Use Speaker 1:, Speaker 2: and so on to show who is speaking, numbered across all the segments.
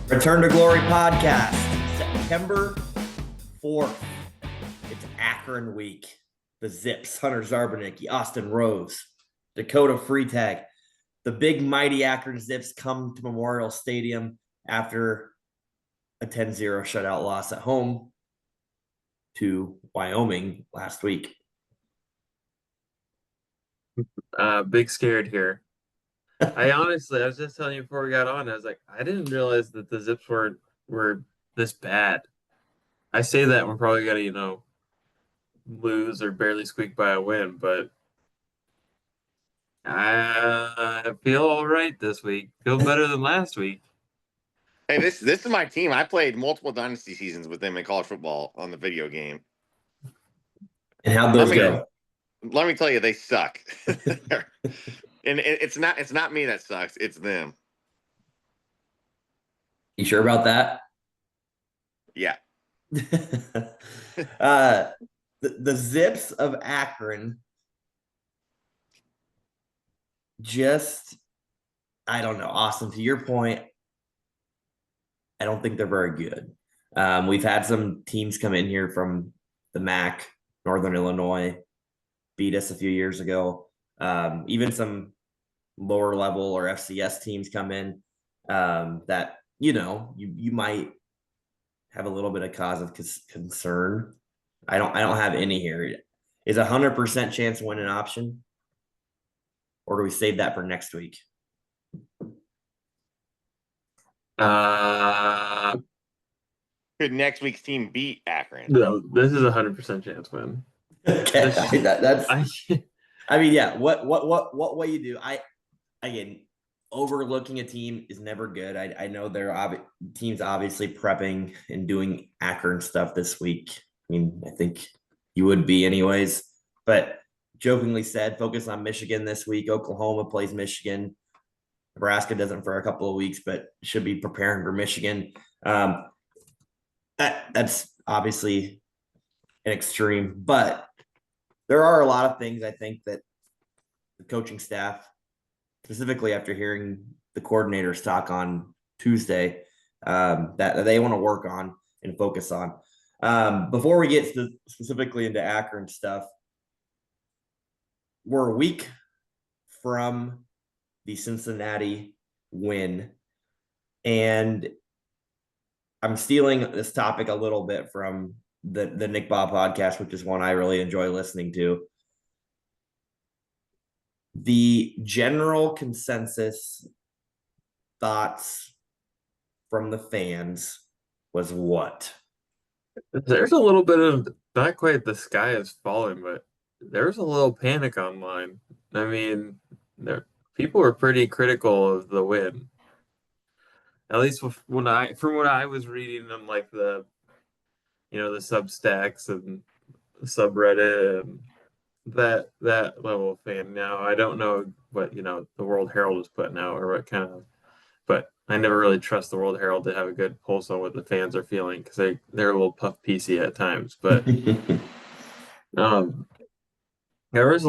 Speaker 1: Return to Glory podcast, September 4th. It's Akron week. The Zips, Hunter Zarbanicki, Austin Rose, Dakota Freetag. The big mighty Akron Zips come to Memorial Stadium after a 10-0 shutout loss at home to Wyoming last week.
Speaker 2: Big scared here. I was just telling you before we got on, I was like, I didn't realize that the Zips were this bad. I say that we're probably gonna, lose or barely squeak by a win, but I feel all right this week. Feel better than last week.
Speaker 3: Hey, this is my team. I played multiple dynasty seasons with them in college football on the video game.
Speaker 1: And how'd those go?
Speaker 3: Let me tell you, they suck. And it's not me that sucks. It's them.
Speaker 1: You sure about that?
Speaker 3: Yeah.
Speaker 1: The Zips of Akron I don't know, Austin, to your point, I don't think they're very good. We've had some teams come in here from the MAC, Northern Illinois, beat us a few years ago. Even some lower level or FCS teams come in that, you might have a little bit of cause of concern. I don't have any here. Is 100% chance win an option? Or do we save that for next week?
Speaker 3: Could next week's team beat Akron?
Speaker 2: No, this is 100% chance win.
Speaker 1: Okay, I mean, yeah. What way you do? Again, overlooking a team is never good. I know teams obviously prepping and doing Akron stuff this week. I mean, I think you would be anyways. But jokingly said, focus on Michigan this week. Oklahoma plays Michigan. Nebraska doesn't for a couple of weeks, but should be preparing for Michigan. That's obviously an extreme, but there are a lot of things I think that the coaching staff, specifically after hearing the coordinators talk on Tuesday, that they want to work on and focus on. Before we get specifically into Akron stuff, we're a week from the Cincinnati win, and I'm stealing this topic a little bit from the Nick Bob podcast, which is one I really enjoy listening to. The general consensus thoughts from the fans was what?
Speaker 2: There's a little bit of not quite the sky is falling, but there's a little panic online. I mean, people were pretty critical of the win. At least from what I was reading on like the Substacks and subreddit and that level of fan. Now I don't know what the World Herald is putting out or what kind of, but I never really trust the World Herald to have a good pulse on what the fans are feeling because they're a little puff PC at times. But there was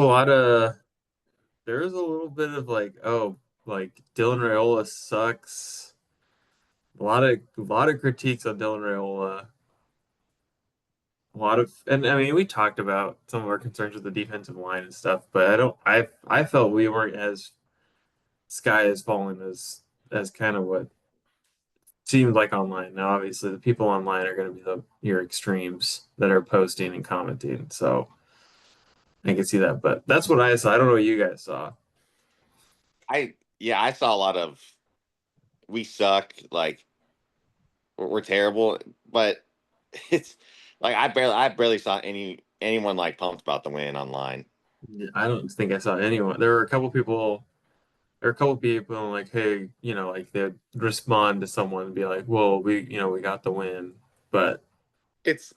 Speaker 2: there was a little bit of like, oh, like Dylan Raiola sucks. A lot of critiques on Dylan Raiola. And I mean, we talked about some of our concerns with the defensive line and stuff, but I felt we weren't as sky is falling as kind of what seemed like online. Now, obviously, the people online are going to be your extremes that are posting and commenting, so I can see that. But that's what I saw. I don't know what you guys saw.
Speaker 3: I saw a lot of we suck, like we're terrible, but it's like I barely saw anyone like pumped about the win online.
Speaker 2: I don't think I saw anyone. There were a couple people. There were a couple people like, hey, like they'd respond to someone and be like, well, we got the win, but
Speaker 3: It's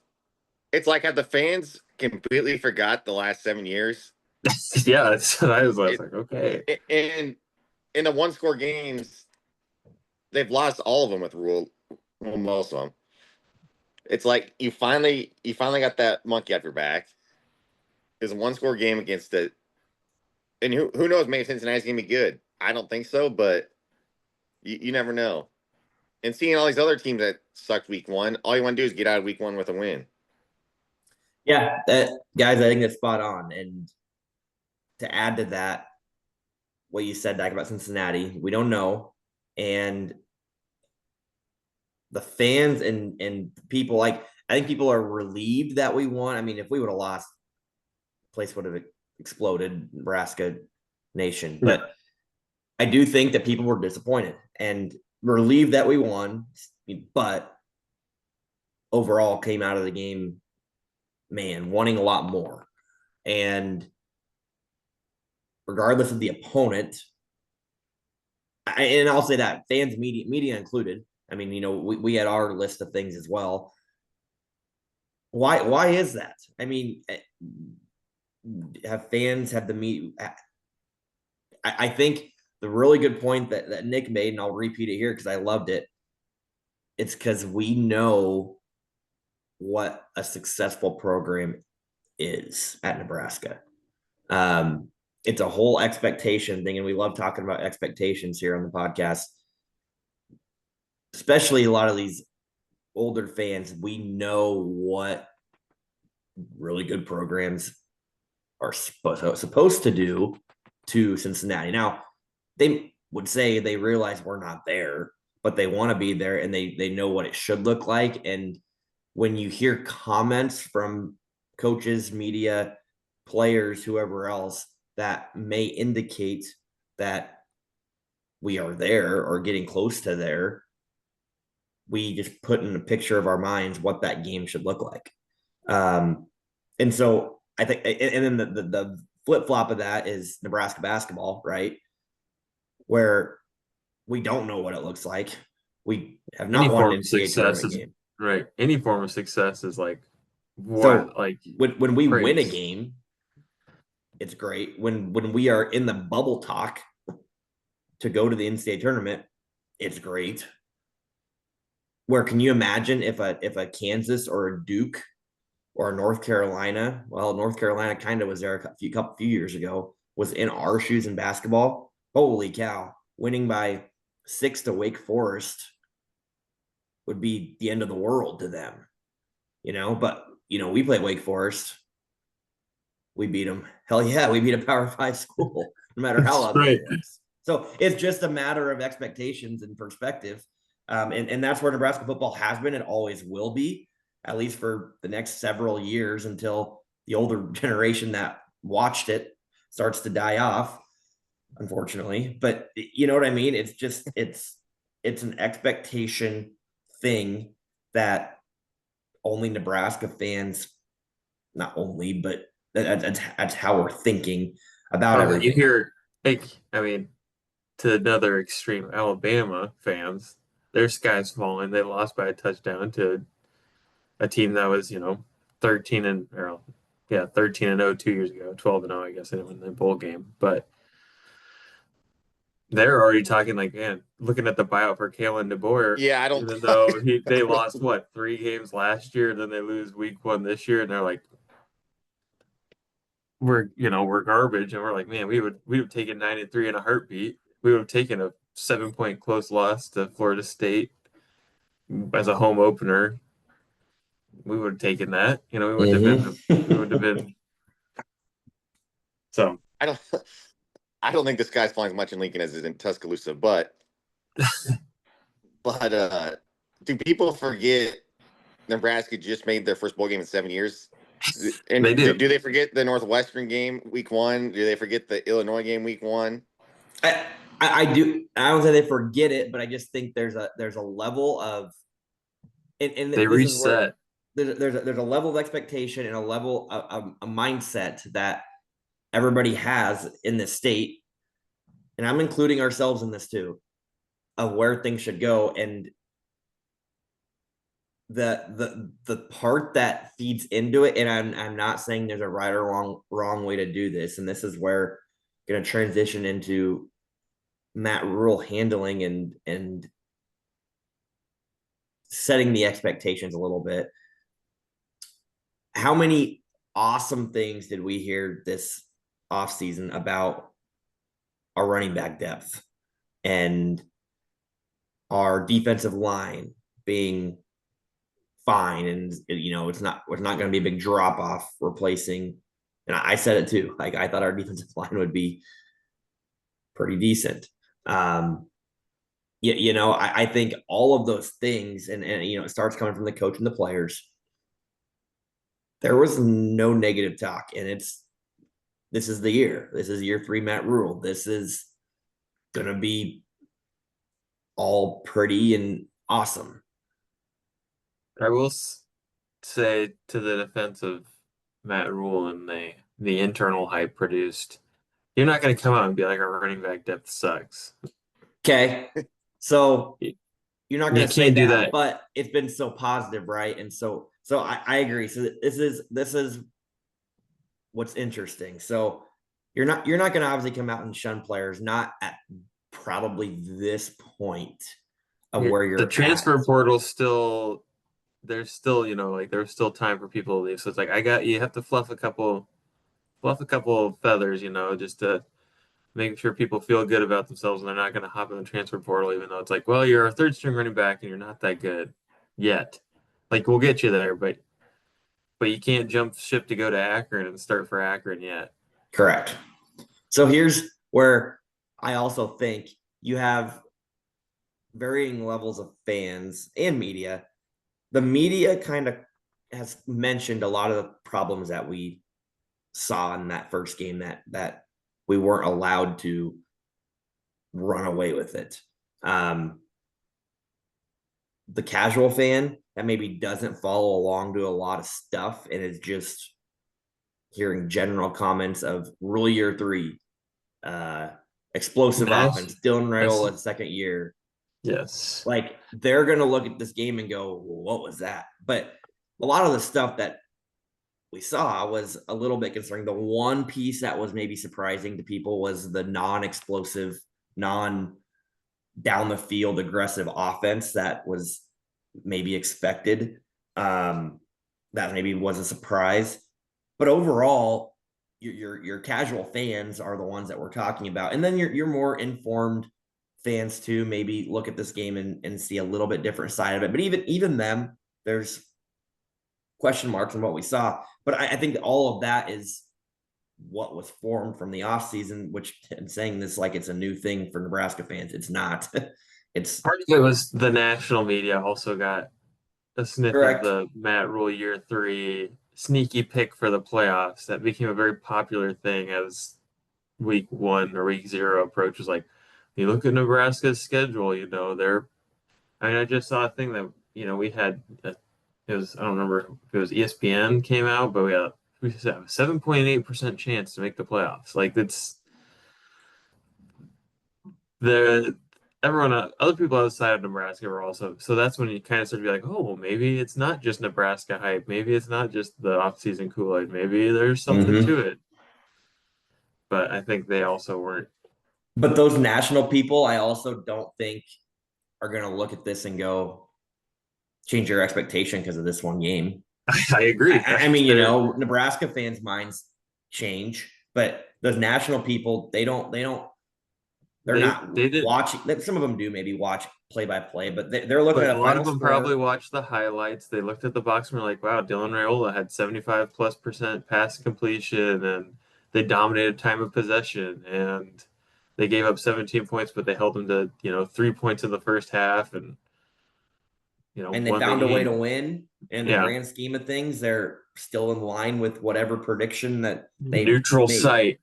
Speaker 3: like have the fans completely forgot the last 7 years?
Speaker 2: yeah, that's what I was like, okay.
Speaker 3: And in the one score games, they've lost all of them with Rhule. Well, most of them. It's like you finally got that monkey off your back. It's a one score game against it. And who knows, maybe Cincinnati's gonna be good. I don't think so, but you never know. And seeing all these other teams that sucked week one, all you want to do is get out of week one with a win.
Speaker 1: Yeah, guys, I think that's spot on. And to add to that, what you said, Dak, about Cincinnati, we don't know. And the fans and people, like, I think people are relieved that we won. I mean, if we would have lost, the place would have exploded, Nebraska Nation.
Speaker 2: Yeah.
Speaker 1: But I do think that people were disappointed and relieved that we won, but overall came out of the game, man, wanting a lot more. And regardless of the opponent, and I'll say that fans, media included. I mean, we had our list of things as well. Why is that? I mean, have fans have the meet? I think the really good point that Nick made, and I'll repeat it here because I loved it. It's because we know what a successful program is at Nebraska. It's a whole expectation thing, and we love talking about expectations here on the podcast. Especially a lot of these older fans, we know what really good programs are supposed to do to Cincinnati. Now, they would say they realize we're not there, but they want to be there, and they know what it should look like. And when you hear comments from coaches, media, players, whoever else, that may indicate that we are there or getting close to there, we just put in a picture of our minds what that game should look like. And so I think, and then the flip flop of that is Nebraska basketball, right? Where we don't know what it looks like. We have not won an NCAA tournament game.
Speaker 2: Right. Any form of success is like, wow.
Speaker 1: So
Speaker 2: like
Speaker 1: when we
Speaker 2: praise.
Speaker 1: win a game, it's great. When we are in the bubble talk to go to the NCAA tournament, it's great. Where can you imagine if a Kansas or a Duke or North Carolina, well, North Carolina kind of was there a few years ago, was in our shoes in basketball? Holy cow. Winning by 6 to Wake Forest would be the end of the world to them, but we play Wake Forest. We beat them. Hell yeah, we beat a Power 5 school, no matter how ugly it looks. So it's just a matter of expectations and perspective. And that's where Nebraska football has been and always will be, at least for the next several years, until the older generation that watched it starts to die off, unfortunately. But you know what I mean? It's just, it's an expectation thing that only Nebraska fans, not only, but that's how we're thinking about everything.
Speaker 2: You hear, to another extreme, Alabama fans, their sky's falling. They lost by a touchdown to a team that was, 13-0 2 years ago, 12-0, I guess, they didn't win the bowl game. But they're already talking like, man, looking at the buyout for Kalen DeBoer.
Speaker 3: Yeah, I don't.
Speaker 2: Even though they lost 3 games last year, then they lose week 1 this year, and they're like, we're garbage, and we're like, man, we would have taken 9-3 in a heartbeat. We would have taken a 7-point close loss to Florida State as a home opener. We would have taken that. We would have been. So
Speaker 3: I don't think the sky's falling as much in Lincoln as it is in Tuscaloosa, but do people forget Nebraska just made their first bowl game in 7 years? And
Speaker 2: they do.
Speaker 3: Do they forget the Northwestern game week 1? Do they forget the Illinois game week 1?
Speaker 1: I do. I don't say they forget it, but I just think there's a level of, and
Speaker 2: they reset.
Speaker 1: There's a level of expectation and a level of a mindset that everybody has in this state, and I'm including ourselves in this too, of where things should go. And the part that feeds into it, and I'm not saying there's a right or wrong way to do this, and this is where I'm going to transition into Matt Rhule handling and setting the expectations a little bit. How many awesome things did we hear this offseason about our running back depth and our defensive line being fine, and it's not going to be a big drop off replacing. And I said it too. Like I thought our defensive line would be pretty decent. I think all of those things, and it starts coming from the coach and the players. There was no negative talk, and this is the year. This is year 3, Matt Rhule. This is gonna be all pretty and awesome.
Speaker 2: I will say to the defense of Matt Rhule and the internal hype produced, you're not going to come out and be like, our running back depth sucks.
Speaker 1: Okay, so you're not going to say
Speaker 2: do
Speaker 1: that, but it's been so positive, right? And so I agree. So this is what's interesting. So you're not going to obviously come out and shun players, not at probably this point of where you're
Speaker 2: the transfer
Speaker 1: at.
Speaker 2: portal still. There's still, there's still time for people to leave. So it's like you have to fluff a couple of feathers, just to make sure people feel good about themselves and they're not going to hop in the transfer portal, even though it's like, well, you're a third string running back and you're not that good yet. Like we'll get you there, but you can't jump ship to go to Akron and start for Akron yet.
Speaker 1: Correct. So here's where I also think you have varying levels of fans and media. The media kind of has mentioned a lot of the problems that we saw in that first game that we weren't allowed to run away with it. The casual fan that maybe doesn't follow along to a lot of stuff and is just hearing general comments of Rhule year 3, explosive offense, Dylan Rhule second year.
Speaker 2: Yes.
Speaker 1: Like they're going to look at this game and go, well, what was that? But a lot of the stuff that we saw was a little bit concerning. The one piece that was maybe surprising to people was the non-explosive, down the field aggressive offense that was maybe expected. That maybe was a surprise. But overall, your casual fans are the ones that we're talking about. And then your more informed fans too maybe look at this game and see a little bit different side of it. But even them, there's question marks on what we saw. But I think all of that is what was formed from the offseason, which I'm saying this like it's a new thing for Nebraska fans. It's not. It's
Speaker 2: part of it was the national media also got a sniff
Speaker 1: correct.
Speaker 2: of the Matt Rhule year 3 sneaky pick for the playoffs. That became a very popular thing as week 1 or week 0 approaches. Like, you look at Nebraska's schedule, I just saw a thing that, we had, it was, I don't remember if it was ESPN came out, but we have a 7.8% chance to make the playoffs. Like, it's other people outside of Nebraska were also, so that's when you kind of start to be like, oh, well, maybe it's not just Nebraska hype. Maybe it's not just the offseason Kool-Aid. Maybe there's something to it. But I think they also weren't.
Speaker 1: But those national people, I also don't think are going to look at this and go change your expectation because of this one game.
Speaker 2: I agree.
Speaker 1: I mean, Nebraska fans' minds change, but those national people, they're not watching. Some of them do maybe watch play by play, but they're looking at
Speaker 2: a lot of them probably watched the highlights. They looked at the box and were like, wow, Dylan Rhule had 75+% pass completion, and they dominated time of possession, and they gave up 17 points, but they held them to 3 points in the first half, and
Speaker 1: and they found a way to win. In the grand scheme of things, they're still in line with whatever prediction that they
Speaker 2: neutral
Speaker 1: made.
Speaker 2: site.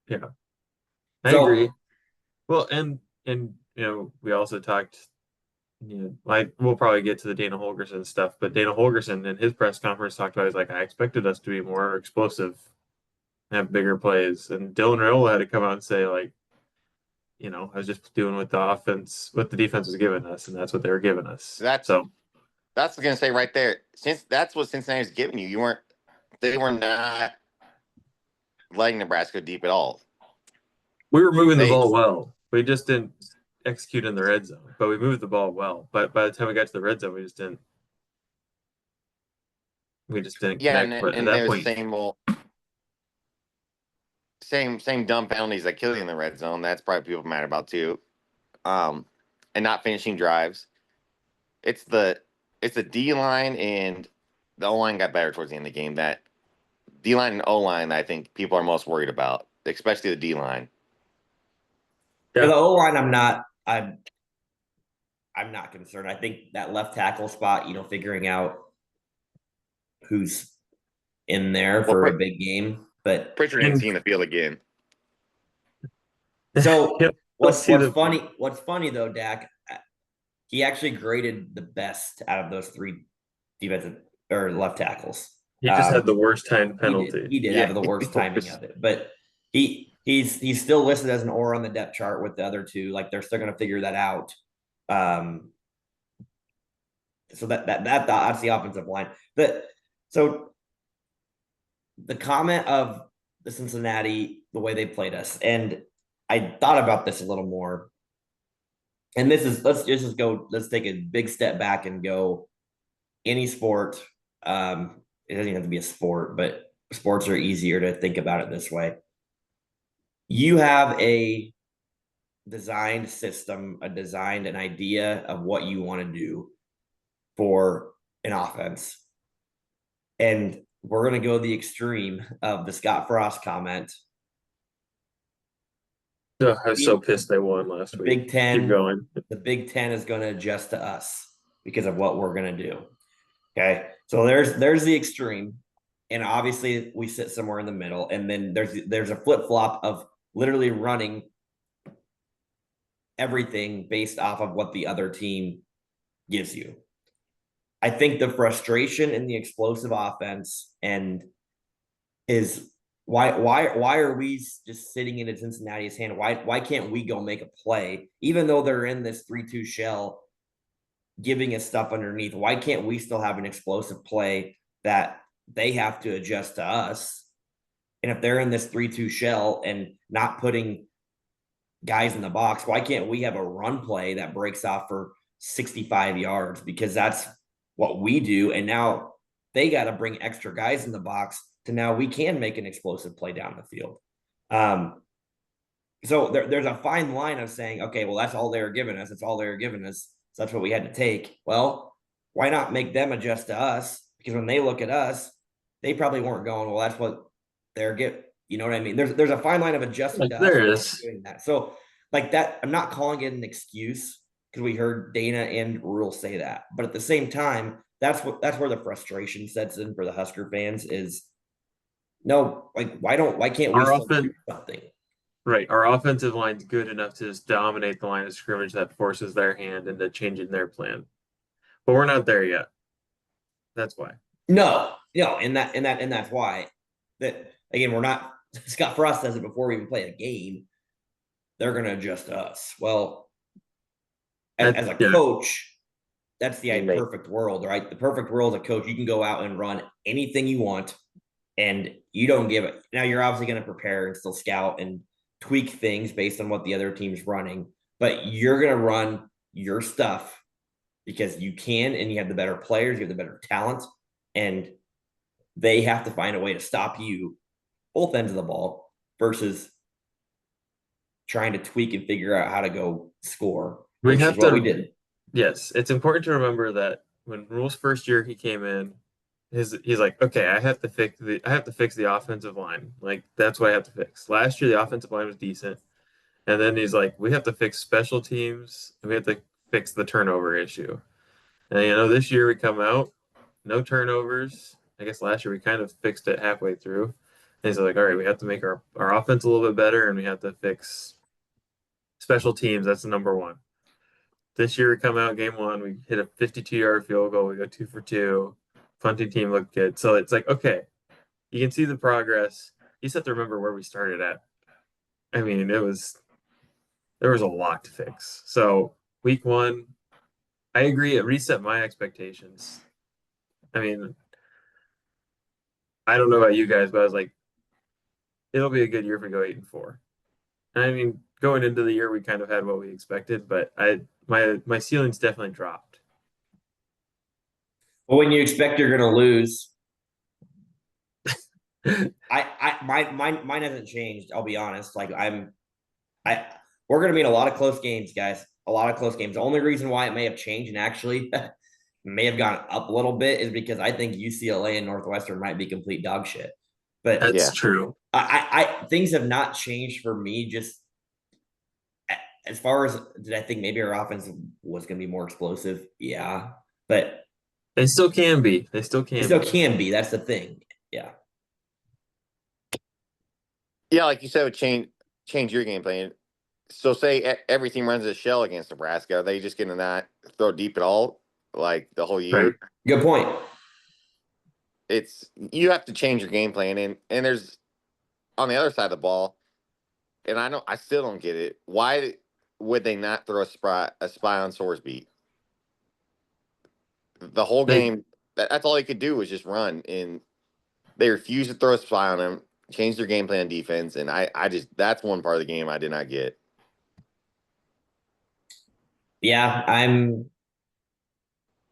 Speaker 2: Yeah, I agree. Well, and we also talked. We'll probably get to the Dana Holgorsen stuff, but Dana Holgorsen in his press conference talked about, he's like, I expected us to be more explosive, have bigger plays, and Dylan Rhule had to come out and say, like, I was just doing what the defense was giving us, and that's what they were giving us.
Speaker 3: That's what I was gonna say right there. Since that's what Cincinnati was giving you, they were not letting Nebraska deep at all.
Speaker 2: We were moving the ball well. We just didn't execute in the red zone, but we moved the ball well. But by the time we got to the red zone, we just didn't.
Speaker 3: Yeah,
Speaker 2: connect.
Speaker 3: and they were same dumb penalties that kill you in the red zone. That's probably people mad about too. and not finishing drives. It's the D line and the O line got better towards the end of the game. That D line and O line, I think people are most worried about, especially the D line.
Speaker 1: For
Speaker 2: Yeah.
Speaker 1: the O line, I'm not concerned. I think that left tackle spot, figuring out who's in there
Speaker 3: Well,
Speaker 1: for a big game. But
Speaker 3: Pritchard ain't seen the field again.
Speaker 1: so
Speaker 2: Yep.
Speaker 1: what's
Speaker 2: see the
Speaker 1: funny? What's funny though, Dak? He actually graded the best out of those three defensive or left tackles.
Speaker 2: He just had the worst time penalty.
Speaker 1: He did
Speaker 3: Yeah.
Speaker 1: have the worst timing of it, but he's still listed as an or on the depth chart with the other two. Like they're still going to figure that out. So that's the offensive line. So the comment of the Cincinnati, the way they played us, and I thought about this a little more. And this is let's take a big step back and go any sport. It doesn't even have to be a sport, but sports are easier to think about it this way. You have a designed system, an idea of what you want to do for an offense. And we're going to go the extreme of the Scott Frost comment.
Speaker 2: Oh, I was so pissed they won last week.
Speaker 1: Big Ten.
Speaker 2: Keep going.
Speaker 1: The Big Ten is going to adjust to us because of what we're going to do. Okay. So there's the extreme. And obviously we sit somewhere in the middle. And then there's a flip-flop of literally running everything based off of what the other team gives you. I think the frustration in the explosive offense and is why are we just sitting in Cincinnati's hand? Why can't we go make a play even though they're in this 3-2 shell giving us stuff underneath? Why can't we still have an explosive play that they have to adjust to us? And if they're in this 3-2 shell and not putting guys in the box, why can't we have a run play that breaks off for 65 yards? Because that's what we do. And now they got to bring extra guys in the box to now we can make an explosive play down the field. So there's a fine line of saying, okay, well, that's all they're giving us. It's all they're giving us. So that's what we had to take. Well, why not make them adjust to us? Because when they look at us, they probably weren't going, well, that's what they're getting. You know what I mean? There's a fine line of adjusting to us. Doing that. So like that, I'm not calling it an excuse because we heard Dana and Rhule say that. But at the same time, that's where the frustration sets in for the Husker fans is no, like why can't we still do something?
Speaker 2: Right. Our offensive line's good enough to just dominate the line of scrimmage that forces their hand into changing their plan. But we're not there yet. That's why.
Speaker 1: No, and that's why that again, we're not. Scott Frost says it before we even play a game. They're going to adjust to us. Well, as a coach, that's the perfect world, right? The perfect world as a coach, you can go out and run anything you want, and you don't give it. Now you're obviously going to prepare and still scout and tweak things based on what the other team's running, but you're going to run your stuff because you can, and you have the better players, you have the better talent, and they have to find a way to stop you both ends of the ball versus trying to tweak and figure out how to go score.
Speaker 2: We
Speaker 1: did.
Speaker 2: Yes, it's important to remember that when Rhule's first year he came in, he's like, okay, I have to fix the offensive line. Like that's what I have to fix. Last year the offensive line was decent, and then he's like, we have to fix special teams and we have to fix the turnover issue. And this year we come out, no turnovers. I guess last year we kind of fixed it halfway through. And he's like, all right, we have to make our offense a little bit better and we have to fix special teams. That's the number one. This year we come out game one, we hit a 52-yard field goal, we go 2 for 2. Punting team looked good. So it's like, okay, you can see the progress. You just have to remember where we started at. I mean, there was a lot to fix. So week one, I agree, it reset my expectations. I mean, I don't know about you guys, but I was like, it'll be a good year if we go 8-4. And I mean, going into the year, we kind of had what we expected, but my ceiling's definitely dropped.
Speaker 1: Well, when you expect you're going to lose, mine hasn't changed. I'll be honest. Like we're going to be in a lot of close games, guys. A lot of close games. The only reason why it may have changed and actually may have gone up a little bit is because I think UCLA and Northwestern might be complete dog shit. But
Speaker 2: That's
Speaker 3: Yeah.
Speaker 2: true.
Speaker 1: I things have not changed for me. Just as far as did I think maybe our offense was going to be more explosive? Yeah, but
Speaker 2: They still can be. They still
Speaker 1: it
Speaker 2: can
Speaker 1: still
Speaker 2: be.
Speaker 1: can be. That's the thing. Yeah.
Speaker 3: Yeah, like you said, change your game plan. So say every team runs a shell against Nebraska. Are they just going to not throw deep at all, like the whole year?
Speaker 2: Right.
Speaker 1: Good point.
Speaker 3: It's you have to change your game plan, and there's on the other side of the ball, and I still don't get it. Why would they not throw a spy on Sorsby? The whole
Speaker 2: They
Speaker 3: game, that's all he could do was just run, and they refused to throw a spy on him. Change their game plan defense, and I just that's one part of the game I did not get.
Speaker 1: Yeah, I'm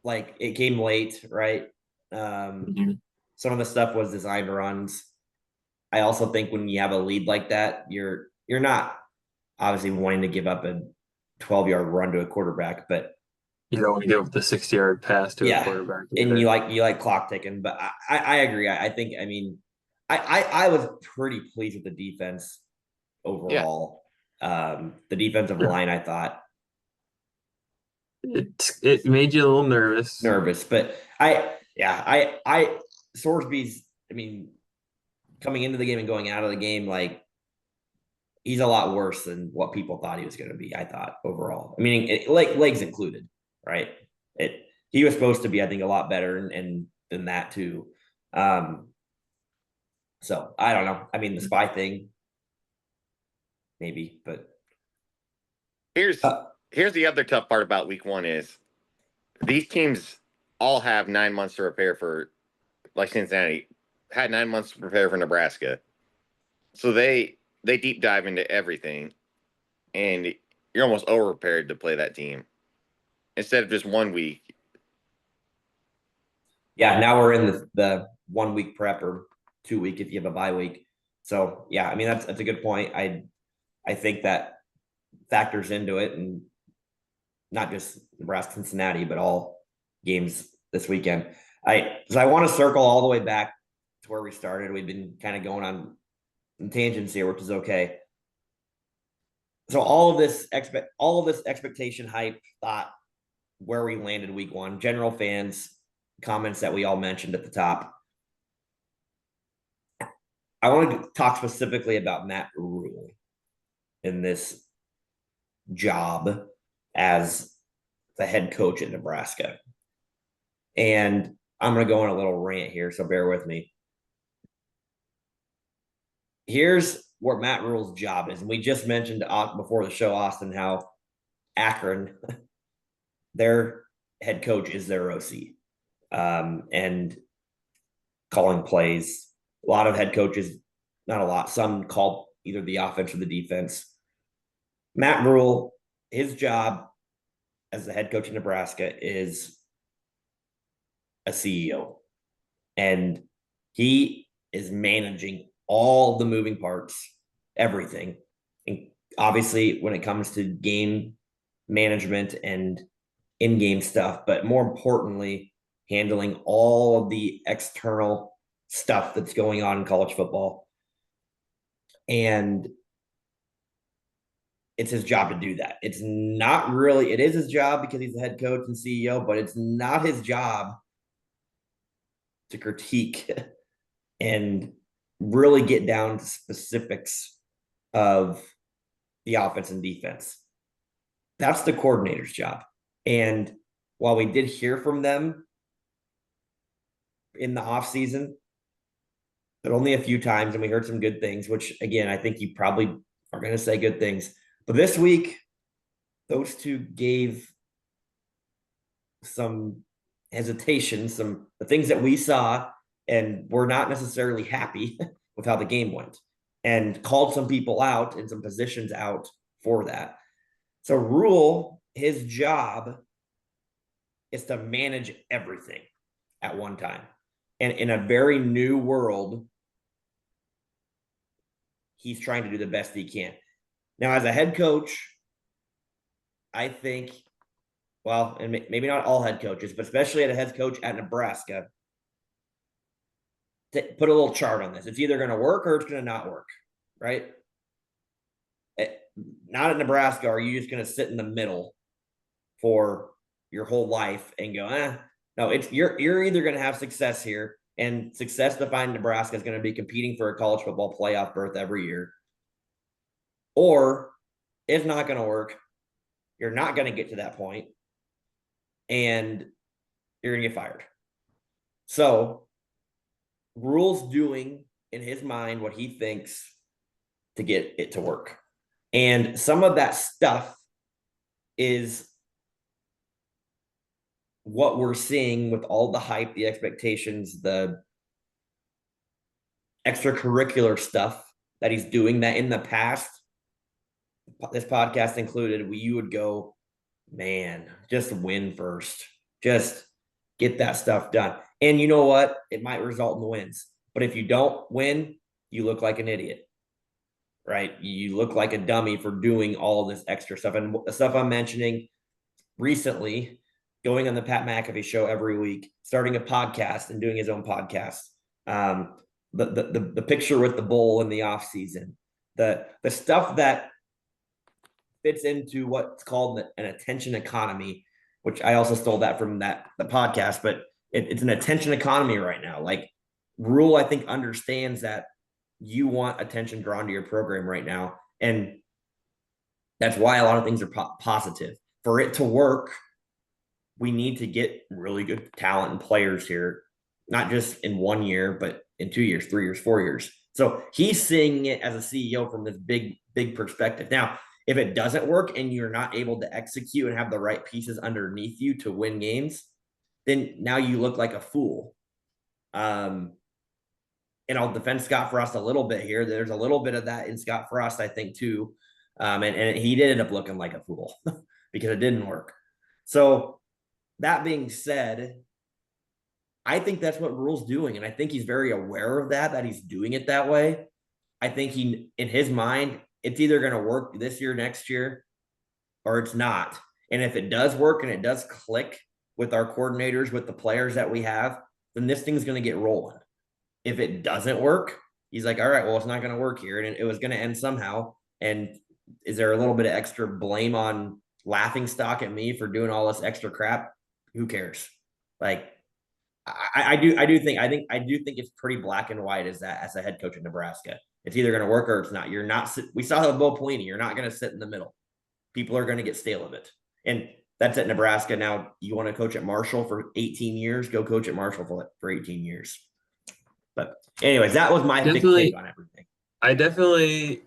Speaker 1: like it came late, right?
Speaker 2: Mhm.
Speaker 1: Some of the stuff was designed runs. I also think when you have a lead like that, you're not obviously wanting to give up a 12-yard run to a quarterback, but
Speaker 2: You don't want to give up the 60-yard pass to a
Speaker 1: yeah,
Speaker 2: quarterback
Speaker 1: and
Speaker 2: either.
Speaker 1: you like clock ticking. But I agree. I think I mean I was pretty pleased with the defense
Speaker 3: Yeah,
Speaker 1: overall. The defensive
Speaker 2: Sure.
Speaker 1: line I thought
Speaker 2: It made you a little nervous.
Speaker 1: nervous, but I Sorsby's I mean coming into the game and going out of the game like he's a lot worse than what people thought he was going to be. I thought overall. I mean, legs included, right? He was supposed to be, I think, a lot better and than that too. Um, so I don't know. I mean, the spy thing, maybe, but
Speaker 3: here's
Speaker 1: uh,
Speaker 3: here's the other tough part about week one is these teams all have 9 months to prepare for, like Cincinnati had 9 months to prepare for Nebraska, so they deep dive into everything, and you're almost over prepared to play that team instead of just 1 week.
Speaker 1: yeah, now we're in the 1 week prep or 2 week if you have a bye week. So yeah, I mean that's a good point. I think that factors into it, and not just Nebraska Cincinnati, but all games this weekend. I want to circle all the way back to where we started. We've been kind of going on tangents here, which is okay. So all of this expectation, hype, thought, where we landed week one, general fans, comments that we all mentioned at the top. I want to talk specifically about Matt Rhule in this job as the head coach at Nebraska. And I'm going to go on a little rant here, so bear with me. Here's what Matt Rhule's job is. And we just mentioned before the show, Austin, how Akron, their head coach is their OC. And calling plays. A lot of head coaches, not a lot, some call either the offense or the defense. Matt Rhule, his job as the head coach in Nebraska is a CEO. And he is managing all the moving parts, everything. And obviously, when it comes to game management and in-game stuff, but more importantly, handling all of the external stuff that's going on in college football. And it's his job to do that. It's not really, it is his job because he's the head coach and CEO, but it's not his job to critique and really get down to specifics of the offense and defense. That's the coordinator's job. And while we did hear from them in the offseason, but only a few times, and we heard some good things, which again, I think you probably are going to say good things. But this week, those two gave some hesitation, some the things that we saw, and were not necessarily happy with how the game went, and called some people out and some positions out for that. So Rhule, his job is to manage everything at one time. And in a very new world, he's trying to do the best he can. Now, as a head coach, I think, well, and maybe not all head coaches, but especially at a head coach at Nebraska, put a little chart on this. It's either going to work or it's going to not work, right? Not at Nebraska are you just going to sit in the middle for your whole life and go, no, it's you're either going to have success here, and success defined Nebraska is going to be competing for a college football playoff berth every year, or it's not going to work. You're not going to get to that point, and you're going to get fired. So, Rhule's doing in his mind what he thinks to get it to work. And some of that stuff is what we're seeing with all the hype, the expectations, the extracurricular stuff that he's doing that in the past, this podcast included, you would go, man, just win first. Just get that stuff done. And you know what? It might result in wins. But if you don't win, you look like an idiot, right? You look like a dummy for doing all of this extra stuff. And the stuff I'm mentioning recently, going on the Pat McAfee show every week, starting a podcast and doing his own podcast. The picture with the bowl in the off season, the stuff that fits into what's called an attention economy, which I also stole that from the podcast, but it's an attention economy right now. Like Rhule, I think, understands that you want attention drawn to your program right now. And that's why a lot of things are positive. For it to work, we need to get really good talent and players here, not just in 1 year, but in 2 years, 3 years, 4 years. So he's seeing it as a CEO from this big perspective. Now, if it doesn't work and you're not able to execute and have the right pieces underneath you to win games, then now you look like a fool. And I'll defend Scott Frost a little bit here. There's a little bit of that in Scott Frost, I think, too. And he did end up looking like a fool because it didn't work. So that being said, I think that's what Rhule's doing. And I think he's very aware of that he's doing it that way. I think in his mind, it's either going to work this year, next year, or it's not. And if it does work and it does click with our coordinators, with the players that we have, then this thing's going to get rolling. If it doesn't work, he's like, all right, well, it's not going to work here. And it was going to end somehow. And is there a little bit of extra blame on laughing stock at me for doing all this extra crap? Who cares? Like, I do think it's pretty black and white as a head coach in Nebraska. It's either going to work or it's not. You're not. We saw it with Bo Pelini. You're not going to sit in the middle. People are going to get stale of it. And that's at Nebraska. Now, you want to coach at Marshall for 18 years? Go coach at Marshall for 18 years. But anyways, that was my big take on everything.
Speaker 2: I definitely,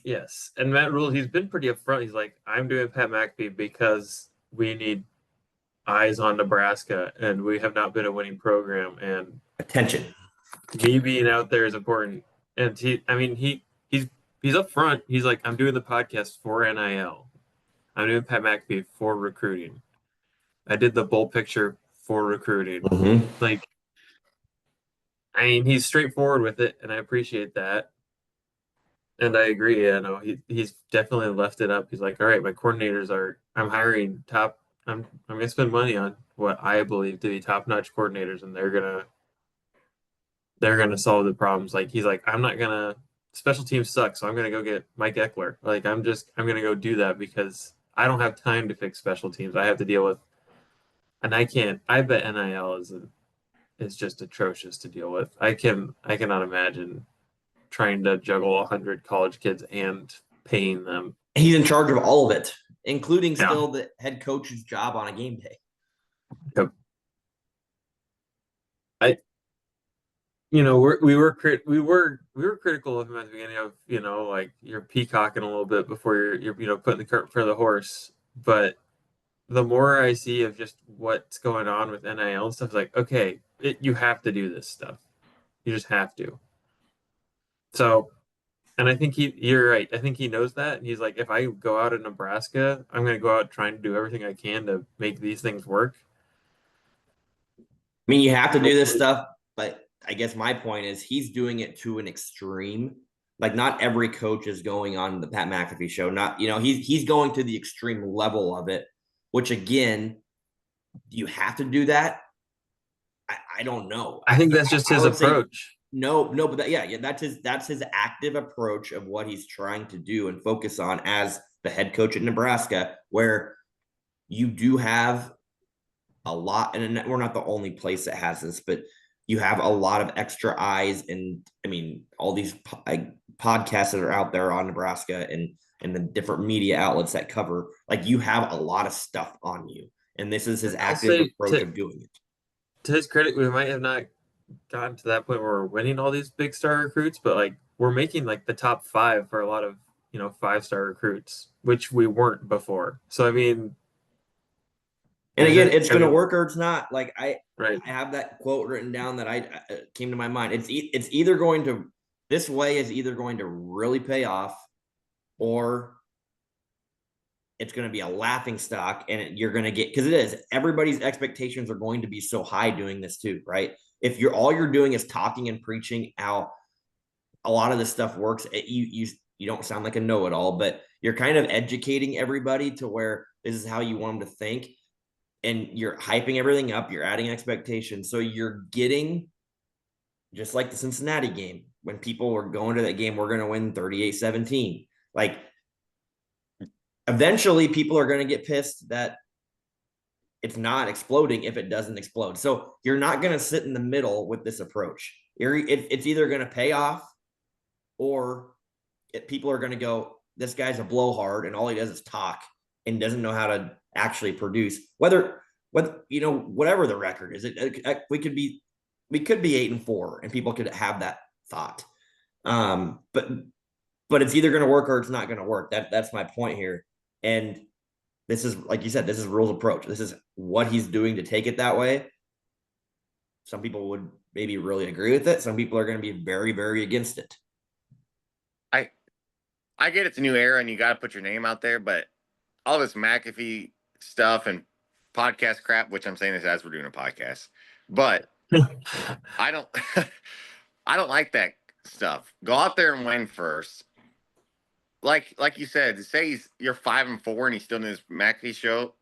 Speaker 2: yes. And Matt Rhule, he's been pretty upfront. He's like, I'm doing Pat McAfee because we need eyes on Nebraska, and we have not been a winning program, and
Speaker 1: attention.
Speaker 2: Me being out there is important. And he's upfront. He's like, I'm doing the podcast for NIL. I'm doing Pat McAfee for recruiting. I did the bowl picture for recruiting.
Speaker 1: Mm-hmm.
Speaker 2: Like, I mean, he's straightforward with it, and I appreciate that. And I agree. You know, he's definitely left it up. He's like, all right, my coordinators I'm hiring top. I'm gonna spend money on what I believe to be top-notch coordinators, and they're gonna solve the problems. Like he's like, I'm not gonna. Special teams suck, so I'm gonna go get Mike Eckler. Like I'm gonna go do that because I don't have time to fix special teams. I have to deal with, and I can't. I bet NIL is just atrocious to deal with. I cannot imagine trying to juggle 100 college kids and paying them.
Speaker 1: He's in charge of all of it, including still the head coach's job on a game day.
Speaker 2: Yep. We were critical of him at the beginning of, like you're peacocking a little bit before you're putting the cart for the horse. But the more I see of just what's going on with NIL and stuff, like, okay, you have to do this stuff. You just have to. So, and I think you're right. I think he knows that. And he's like, if I go out in Nebraska, I'm going to go out trying to do everything I can to make these things work.
Speaker 1: I mean, you have to do this stuff, but I guess my point is he's doing it to an extreme like not every coach is going on the Pat McAfee show. Not, he's going to the extreme level of it, which again, do you have to do that? I don't know.
Speaker 2: I think that's just his
Speaker 1: would say
Speaker 2: approach.
Speaker 1: no, but yeah, that's his active approach of what he's trying to do and focus on as the head coach at Nebraska, where you do have a lot, and we're not the only place that has this, but you have a lot of extra eyes, and I mean, all these podcasts that are out there on Nebraska and the different media outlets that cover, like you have a lot of stuff on you, and this is his active approach of doing it.
Speaker 2: To his credit, we might have not gotten to that point where we're winning all these big star recruits, but like we're making like the top 5 for a lot of 5-star recruits, which we weren't before. So I mean,
Speaker 1: and again, it's going to work or it's not. Like
Speaker 2: right.
Speaker 1: I have that quote written down that I came to my mind. It's either going to, this way is either going to really pay off, or it's going to be a laughing stock, and you're going to get, because it is, everybody's expectations are going to be so high doing this too, right? If all you're doing is talking and preaching how a lot of this stuff works, you don't sound like a know-it-all, but you're kind of educating everybody to where this is how you want them to think, and you're hyping everything up, you're adding expectations, so you're getting, just like the Cincinnati game, when people were going to that game, we're going to win 38-17, like eventually people are going to get pissed that it's not exploding if it doesn't explode. So you're not going to sit in the middle with this approach. It's either going to pay off, or people are going to go, this guy's a blowhard and all he does is talk and doesn't know how to actually produce. Whatever the record is, we could be 8-4 and people could have that thought. But it's either going to work or it's not going to work. That's my point here. And this is, like you said, this is Rhule's approach. This is what he's doing to take it that way. Some people would maybe really agree with it. Some people are going to be very, very against it.
Speaker 3: I get it's a new era and you got to put your name out there, but all this McAfee stuff and podcast crap, which I'm saying this as we're doing a podcast, but I don't like that stuff. Go out there and win first. Like you said, say you're 5-4 and he's still in his McAfee show.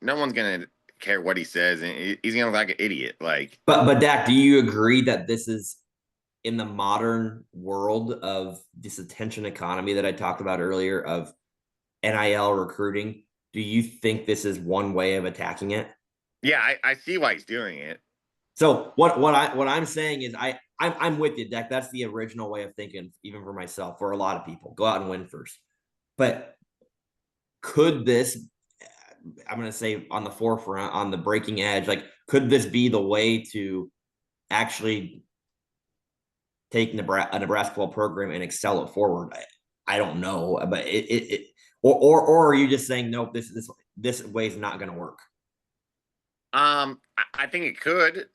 Speaker 3: No one's gonna care what he says, and he's gonna look like an idiot. Like,
Speaker 1: but Dak, do you agree that this is, in the modern world of this attention economy that I talked about earlier of NIL recruiting, do you think this is one way of attacking it?
Speaker 3: Yeah, I see why he's doing it.
Speaker 1: So what I'm saying is I'm with you, Dak. That's the original way of thinking, even for myself, for a lot of people. Go out and win first. But could this, I'm going to say on the forefront, on the breaking edge, like, could this be the way to actually take a Nebraska football program and excel it forward? I don't know, but or are you just saying, nope, this way is not going to work?
Speaker 3: I think it could.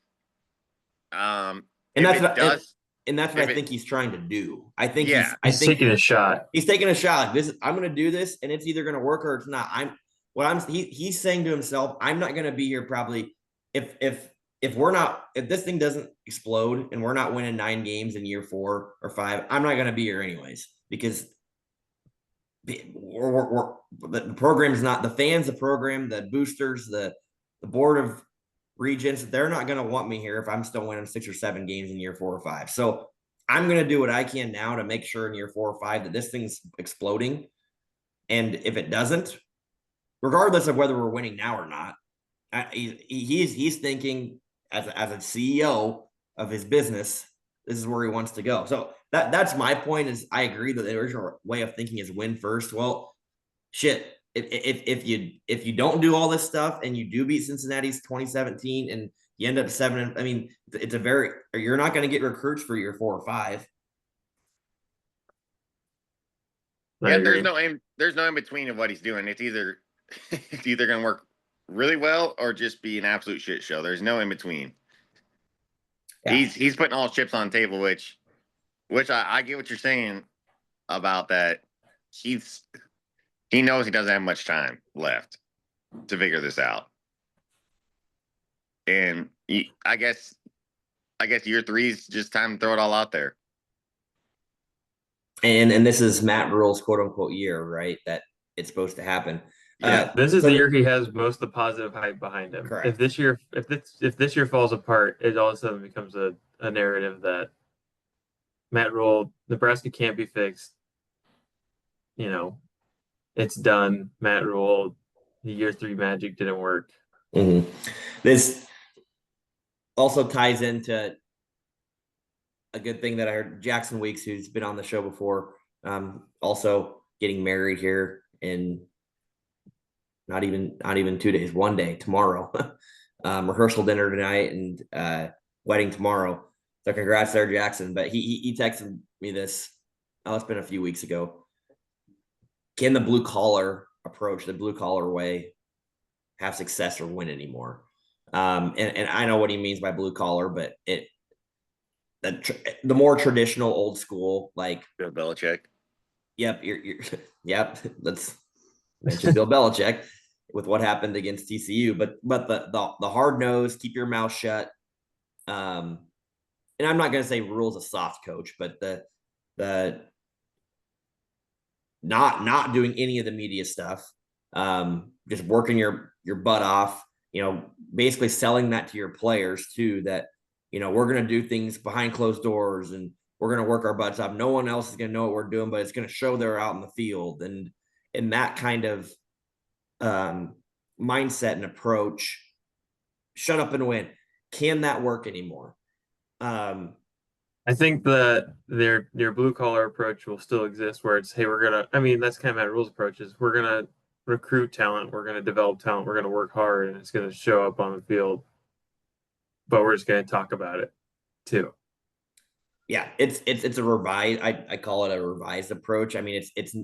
Speaker 1: And that's what I think he's trying to do. I think he's
Speaker 2: taking a shot.
Speaker 1: He's taking a shot. I'm going to do this, and it's either going to work or it's not. He's saying to himself, I'm not going to be here probably if this thing doesn't explode and we're not winning 9 games in year 4 or 5. I'm not going to be here anyways, because the program's not, the fans, the program, the boosters, the board of regents, they're not going to want me here if I'm still winning 6 or 7 games in year 4 or 5. So I'm going to do what I can now to make sure in year 4 or 5 that this thing's exploding. And if it doesn't, regardless of whether we're winning now or not, he's thinking as a CEO of his business, this is where he wants to go. So that's my point. Is I agree that the original way of thinking is win first. Well, shit. If you don't do all this stuff and you do beat Cincinnati's 2017 and you end up 7, I mean, you're not going to get recruits for year 4 or 5.
Speaker 3: Yeah, there's no in between of what he's doing. It's either going to work really well or just be an absolute shit show. There's no in between. Yeah. He's putting all chips on the table, which I get what you're saying about that. He knows he doesn't have much time left to figure this out. And I guess year 3 is just time to throw it all out there.
Speaker 1: And this is Matt Rhule's quote unquote year, right? That it's supposed to happen.
Speaker 3: Yeah.
Speaker 2: This is
Speaker 1: So
Speaker 2: the year he has most of the positive hype behind him.
Speaker 1: correct.
Speaker 2: If this year falls apart, it all of a sudden becomes a narrative that Matt Rhule, Nebraska can't be fixed. You know, it's done. Matt Rhule, the year 3 magic didn't work.
Speaker 1: Mm-hmm. This also ties into a good thing that I heard. Jackson Weeks, who's been on the show before, also getting married here in not even 2 days, one day, tomorrow. Rehearsal dinner tonight and wedding tomorrow. So congrats there, Jackson. But he texted me this. Oh, it's been a few weeks ago. Can the blue collar approach, the blue collar way, have success or win anymore? And I know what he means by blue collar, but the more traditional, old school, like
Speaker 3: Bill Belichick.
Speaker 1: Yep, you're yep. Let's mention Bill Belichick with what happened against TCU, but the hard nose, keep your mouth shut. And I'm not going to say Rhule's a soft coach, but the not doing any of the media stuff, just working your butt off. Basically selling that to your players too. That we're going to do things behind closed doors and we're going to work our butts off. No one else is going to know what we're doing, but it's going to show they're out in the field and that kind of mindset and approach. Shut up and win. Can that work anymore?
Speaker 2: I think that their blue collar approach will still exist where it's, hey, that's kind of Matt Rhule's approach is we're gonna recruit talent, we're gonna develop talent, we're gonna work hard, and it's gonna show up on the field. But we're just gonna talk about it too.
Speaker 1: Yeah, it's a revised. I call it a revised approach. I mean, it's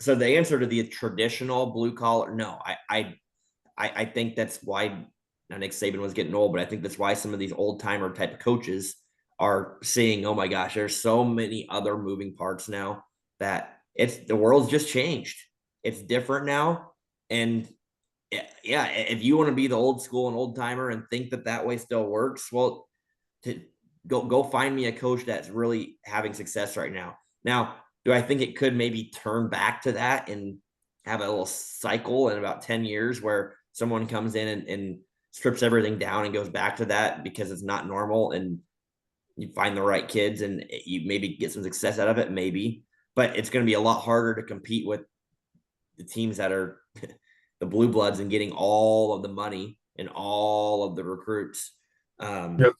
Speaker 1: so the answer to the traditional blue collar. No, I think that's why now Nick Saban was getting old, but I think that's why some of these old timer type of coaches are seeing, oh my gosh, there's so many other moving parts now that the world's just changed. It's different now, and yeah, if you want to be the old school and old timer and think that way still works, well, to go find me a coach that's really having success right now. Now, do I think it could maybe turn back to that and have a little cycle in about 10 years where someone comes in and strips everything down and goes back to that because it's not normal and you find the right kids and you maybe get some success out of it, maybe, but it's going to be a lot harder to compete with the teams that are the blue bloods and getting all of the money and all of the recruits.
Speaker 2: Yep.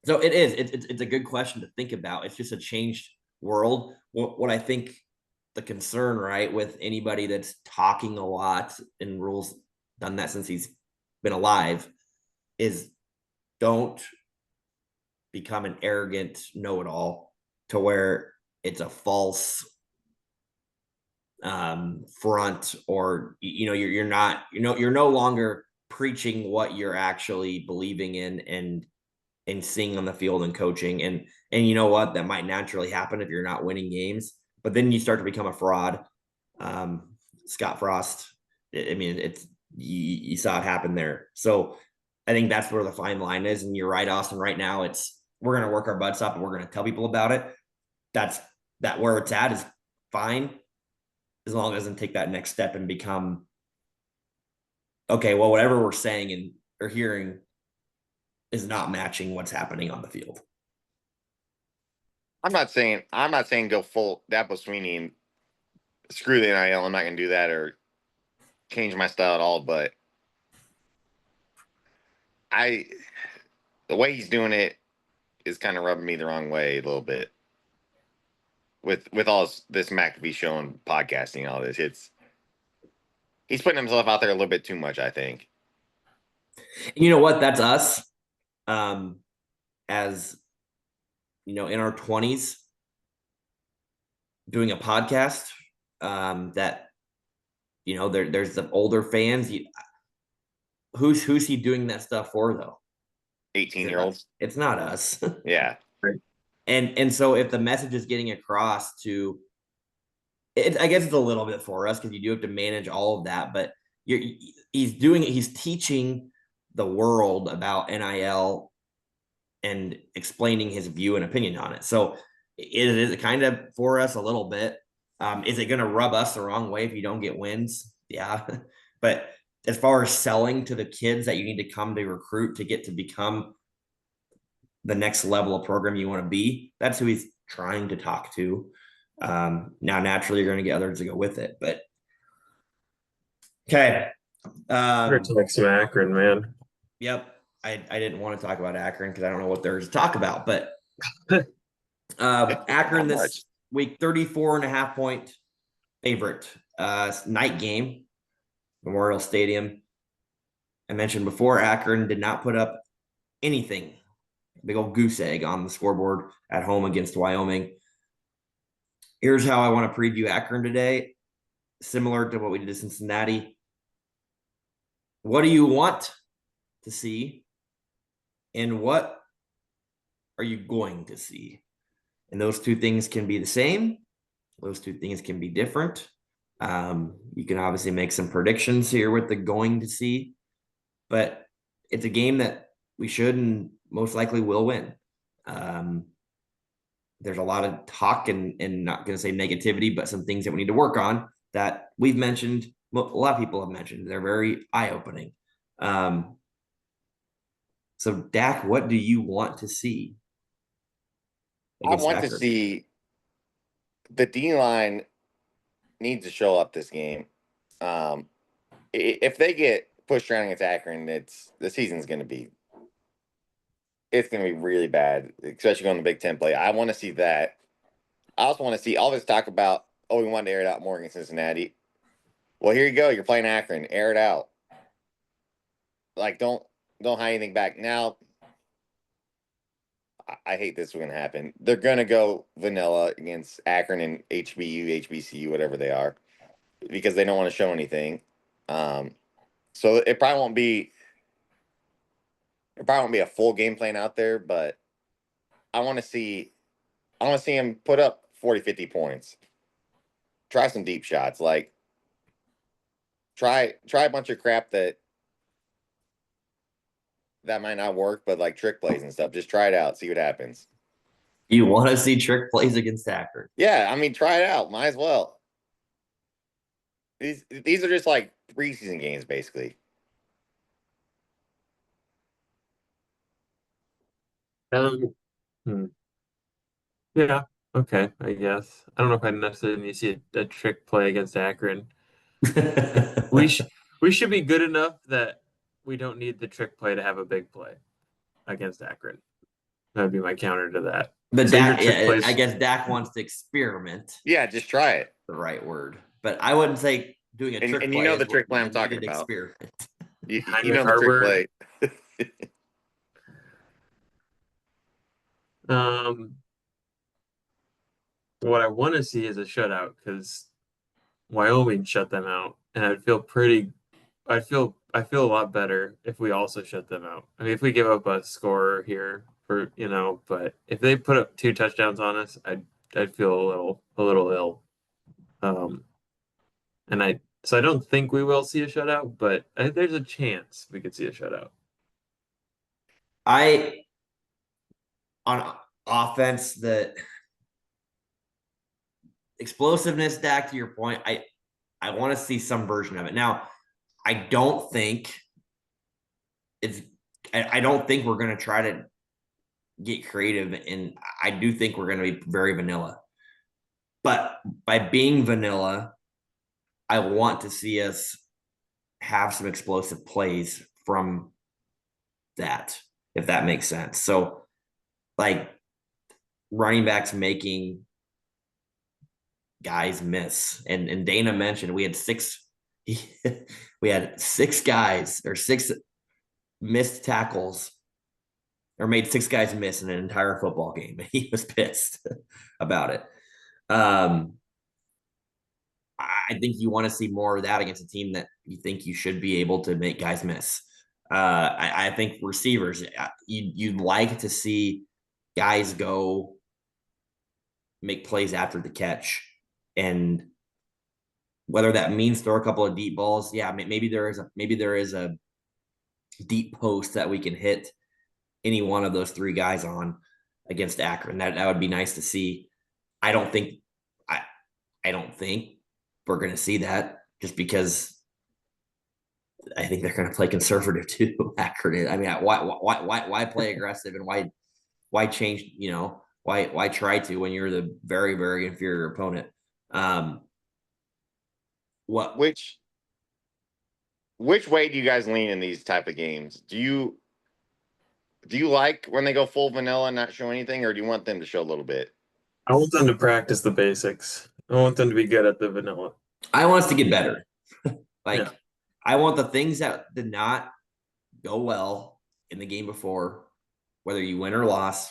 Speaker 1: So it's a good question to think about. It's just a changed world. What I think the concern, right, with anybody that's talking a lot, and Rhule's done that since he's been alive, is don't become an arrogant know-it-all to where it's a false front, or you're not, you're no longer preaching what you're actually believing in and seeing on the field and coaching. And you know what? That might naturally happen if you're not winning games, but then you start to become a fraud. Scott Frost, I mean, you saw it happen there. So I think that's where the fine line is. And you're right, Austin. Right now, we're going to work our butts up and we're going to tell people about it. That's where it's at is fine, as long as it doesn't take that next step and become, okay, well, whatever we're saying and or hearing is not matching what's happening on the field.
Speaker 3: I'm not saying go full Dabo Sweeney and screw the NIL. I'm not going to do that or change my style at all. But the way he's doing it is kind of rubbing me the wrong way a little bit. With all this McAfee show and podcasting, all this, he's putting himself out there a little bit too much, I think.
Speaker 1: You know what? That's us. As in our 20s, doing a podcast. That there's the older fans. Who's he doing that stuff for though?
Speaker 3: 18-year-olds.
Speaker 1: It's not us.
Speaker 3: Yeah.
Speaker 1: And so if the message is getting across to it, I guess it's a little bit for us because you do have to manage all of that, but he's teaching the world about NIL and explaining his view and opinion on it. So it is kind of for us a little bit. Is it going to rub us the wrong way if you don't get wins? Yeah. But as far as selling to the kids that you need to come to recruit to get to become the next level of program you want to be, that's who he's trying to talk to. Now, naturally, you're going to get others to go with it. But okay.
Speaker 2: We're talking some Akron, man.
Speaker 1: Yep. I didn't want to talk about Akron because I don't know what there's to talk about, but Akron this week, 34.5-point favorite. Night game, Memorial Stadium. I mentioned before, Akron did not put up anything. Big old goose egg on the scoreboard at home against Wyoming. Here's how I want to preview Akron today. Similar to what we did to Cincinnati. What do you want to see? And what are you going to see? And those two things can be the same. Those two things can be different. You can obviously make some predictions here with the going to see, but it's a game that we should and most likely will win. There's a lot of talk and not going to say negativity, but some things that we need to work on that we've mentioned. A lot of people have mentioned. They're very eye-opening. So, Dak, what do you want to see?
Speaker 3: I want to see the D-line needs to show up this game. If they get pushed around against Akron, the season's going to be really bad, especially going to Big Ten play. I want to see that. I also want to see all this talk about, we wanted to air it out more against Cincinnati. Well, here you go. You're playing Akron. Air it out. Like, don't hide anything back. Now, I hate this is going to happen. They're going to go vanilla against Akron and HBU, HBCU, whatever they are, because they don't want to show anything. So it probably won't be a full game plan out there, but I want to see him put up 40, 50 points. Try some deep shots. Like, try a bunch of crap that might not work, but like trick plays and stuff. Just try it out. See what happens.
Speaker 1: You want to see trick plays against Akron?
Speaker 3: Yeah, I mean, try it out. Might as well. These are just like preseason games, basically.
Speaker 2: Yeah, okay, I guess. I don't know if I necessarily need to see a trick play against Akron. We should be good enough that we don't need the trick play to have a big play against Akron. That would be my counter to that.
Speaker 1: But Dak, I guess Dak wants to experiment.
Speaker 3: Yeah, just try it.
Speaker 1: The right word. But I wouldn't say doing a trick play.
Speaker 3: And you know the trick play I'm talking about.
Speaker 1: Experiment.
Speaker 3: You know the trick play.
Speaker 2: What I want to see is a shutout because Wyoming shut them out, and I feel a lot better if we also shut them out. I mean, if we give up a score here for but if they put up 2 touchdowns on us, I'd feel a little ill. So I don't think we will see a shutout, but there's a chance we could see a shutout.
Speaker 1: On offense, the explosiveness, Dak, to your point, I want to see some version of it. Now, I don't think we're going to try to get creative, and I do think we're going to be very vanilla. But by being vanilla, I want to see us have some explosive plays from that, if that makes sense. So, like, running backs making guys miss. And Dana mentioned we had 6 guys or 6 missed tackles or made 6 guys miss in an entire football game. He was pissed about it. I think you want to see more of that against a team that you think you should be able to make guys miss. I think receivers, you'd like to see guys go make plays after the catch. And whether that means throw a couple of deep balls, yeah, maybe there is a deep post that we can hit any one of those 3 guys on against Akron. That would be nice to see. I don't think I don't think we're going to see that just because I think they're going to play conservative too. Akron. I mean, why play aggressive and why change? Why try to when you're the very very inferior opponent? What
Speaker 3: Which way do you guys lean in these type of games? Do you like when they go full vanilla and not show anything, or do you want them to show a little bit?
Speaker 2: I want them to practice the basics. I want them to be good at the vanilla.
Speaker 1: I want us to get better. Like
Speaker 2: Yeah.
Speaker 1: I want the things that did not go well in the game before, whether you win or loss,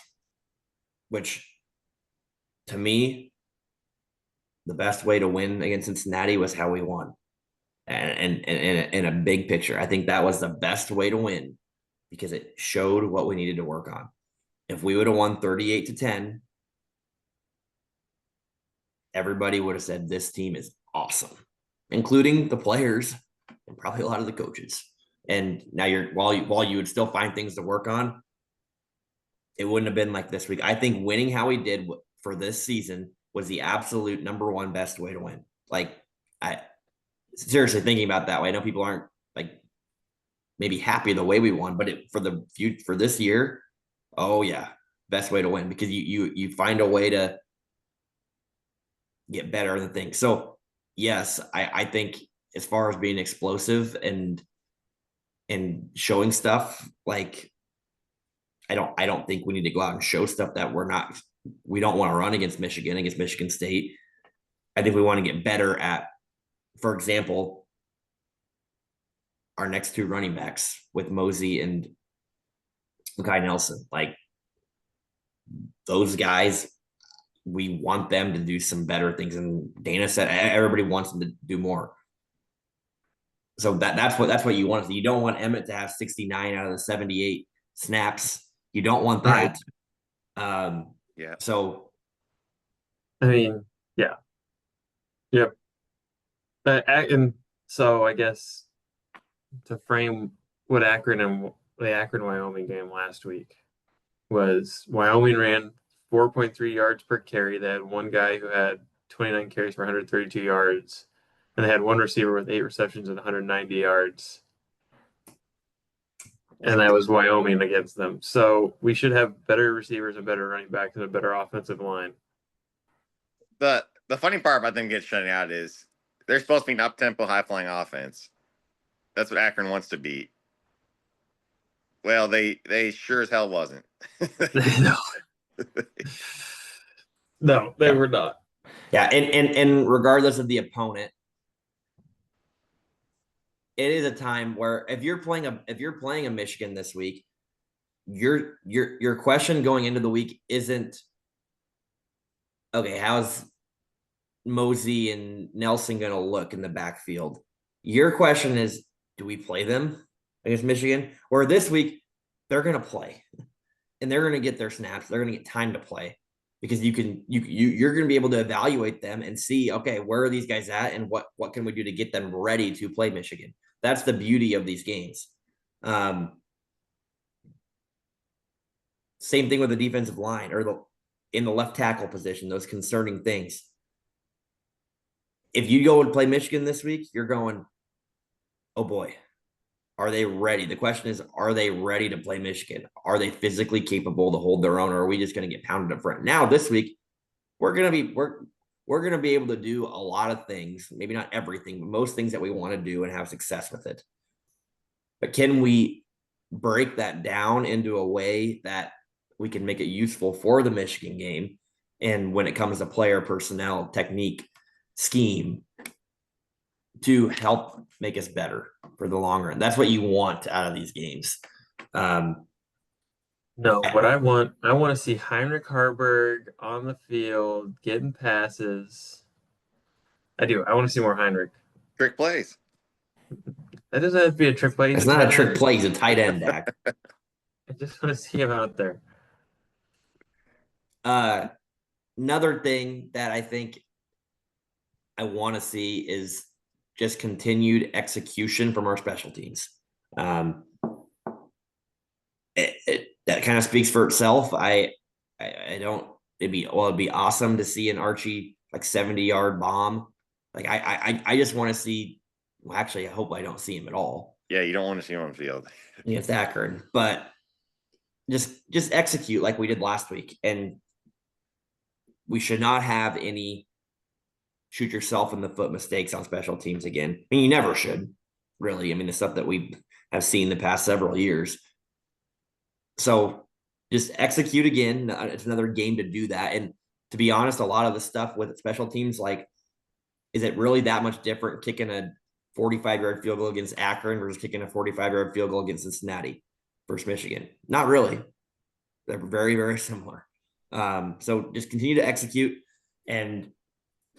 Speaker 1: which to me, the best way to win against Cincinnati was how we won. And in a big picture, I think that was the best way to win because it showed what we needed to work on. If we would have won 38-10, everybody would have said this team is awesome, including the players and probably a lot of the coaches. And now while you would still find things to work on, it wouldn't have been like this week. I think winning how we did for this season was the absolute number one best way to win. Like I seriously thinking about that way. I know people aren't like maybe happy the way we won, but for this year, oh yeah, best way to win because you find a way to get better than things. So yes, I think as far as being explosive and showing stuff, like I don't think we need to go out and show stuff that we don't want to run against Michigan State. I think we want to get better at, for example, our next two running backs with Mosey and Kai Nelson. Like those guys, we want them to do some better things. And Dana said everybody wants them to do more. So that's what you want. You don't want Emmett to have 69 out of the 78 snaps. You don't want that. Right.
Speaker 3: Yeah.
Speaker 2: So, I mean, yeah. Yep. And so I guess to frame what the Akron Wyoming game last week was Wyoming ran 4.3 yards per carry. They had one guy who had 29 carries for 132 yards, and they had one receiver with 8 receptions and 190 yards. And that was Wyoming against them. So we should have better receivers and better running backs and a better offensive line.
Speaker 3: The funny part about them getting shut out is they're supposed to be an up-tempo, high-flying offense. That's what Akron wants to be. Well, they sure as hell wasn't.
Speaker 2: No, they were not.
Speaker 1: Yeah, and regardless of the opponent, it is a time where if you're playing a Michigan this week, your question going into the week isn't okay, how's Mosey and Nelson going to look in the backfield? Your question is, do we play them against Michigan? Or this week, they're going to play and they're going to get their snaps. They're going to get time to play because you're going to be able to evaluate them and see, okay, where are these guys at and what can we do to get them ready to play Michigan? That's the beauty of these games. Same thing with the defensive line or in the left tackle position, those concerning things. If you go and play Michigan this week, you're going, oh boy, are they ready? The question is, are they ready to play Michigan? Are they physically capable to hold their own, or are we just going to get pounded up front? Now, this week, we're going to be able to do a lot of things, maybe not everything, but most things that we want to do and have success with it. But can we break that down into a way that we can make it useful for the Michigan game? And when it comes to player personnel, technique, scheme, to help make us better for the long run. That's what you want out of these games.
Speaker 2: No, what I want to see Heinrich Harburg on the field, getting passes. I do. I want to see more Heinrich.
Speaker 3: Trick plays.
Speaker 2: That doesn't have to be a trick play.
Speaker 1: It's not a trick play. He's a tight end, Dak.
Speaker 2: I just want to see him out there.
Speaker 1: Another thing that I think I want to see is just continued execution from our special teams. That kind of speaks for itself. I don't it'd be awesome to see an Archie like 70-yard bomb. Like I just want to see. Well, actually, I hope I don't see him at all
Speaker 3: Yeah, you don't want to see him on the field.
Speaker 1: against Akron, but just execute like we did last week, and we should not have any shoot yourself in the foot mistakes on special teams again. I mean, you never should, really. I mean, the stuff that we have seen the past several years. So just execute again. It's another game to do that. And to be honest, a lot of the stuff with special teams, like, is it really that much different kicking a 45-yard field goal against Akron versus kicking a 45-yard field goal against Cincinnati versus Michigan? Not really. They're very, very similar. So just continue to execute and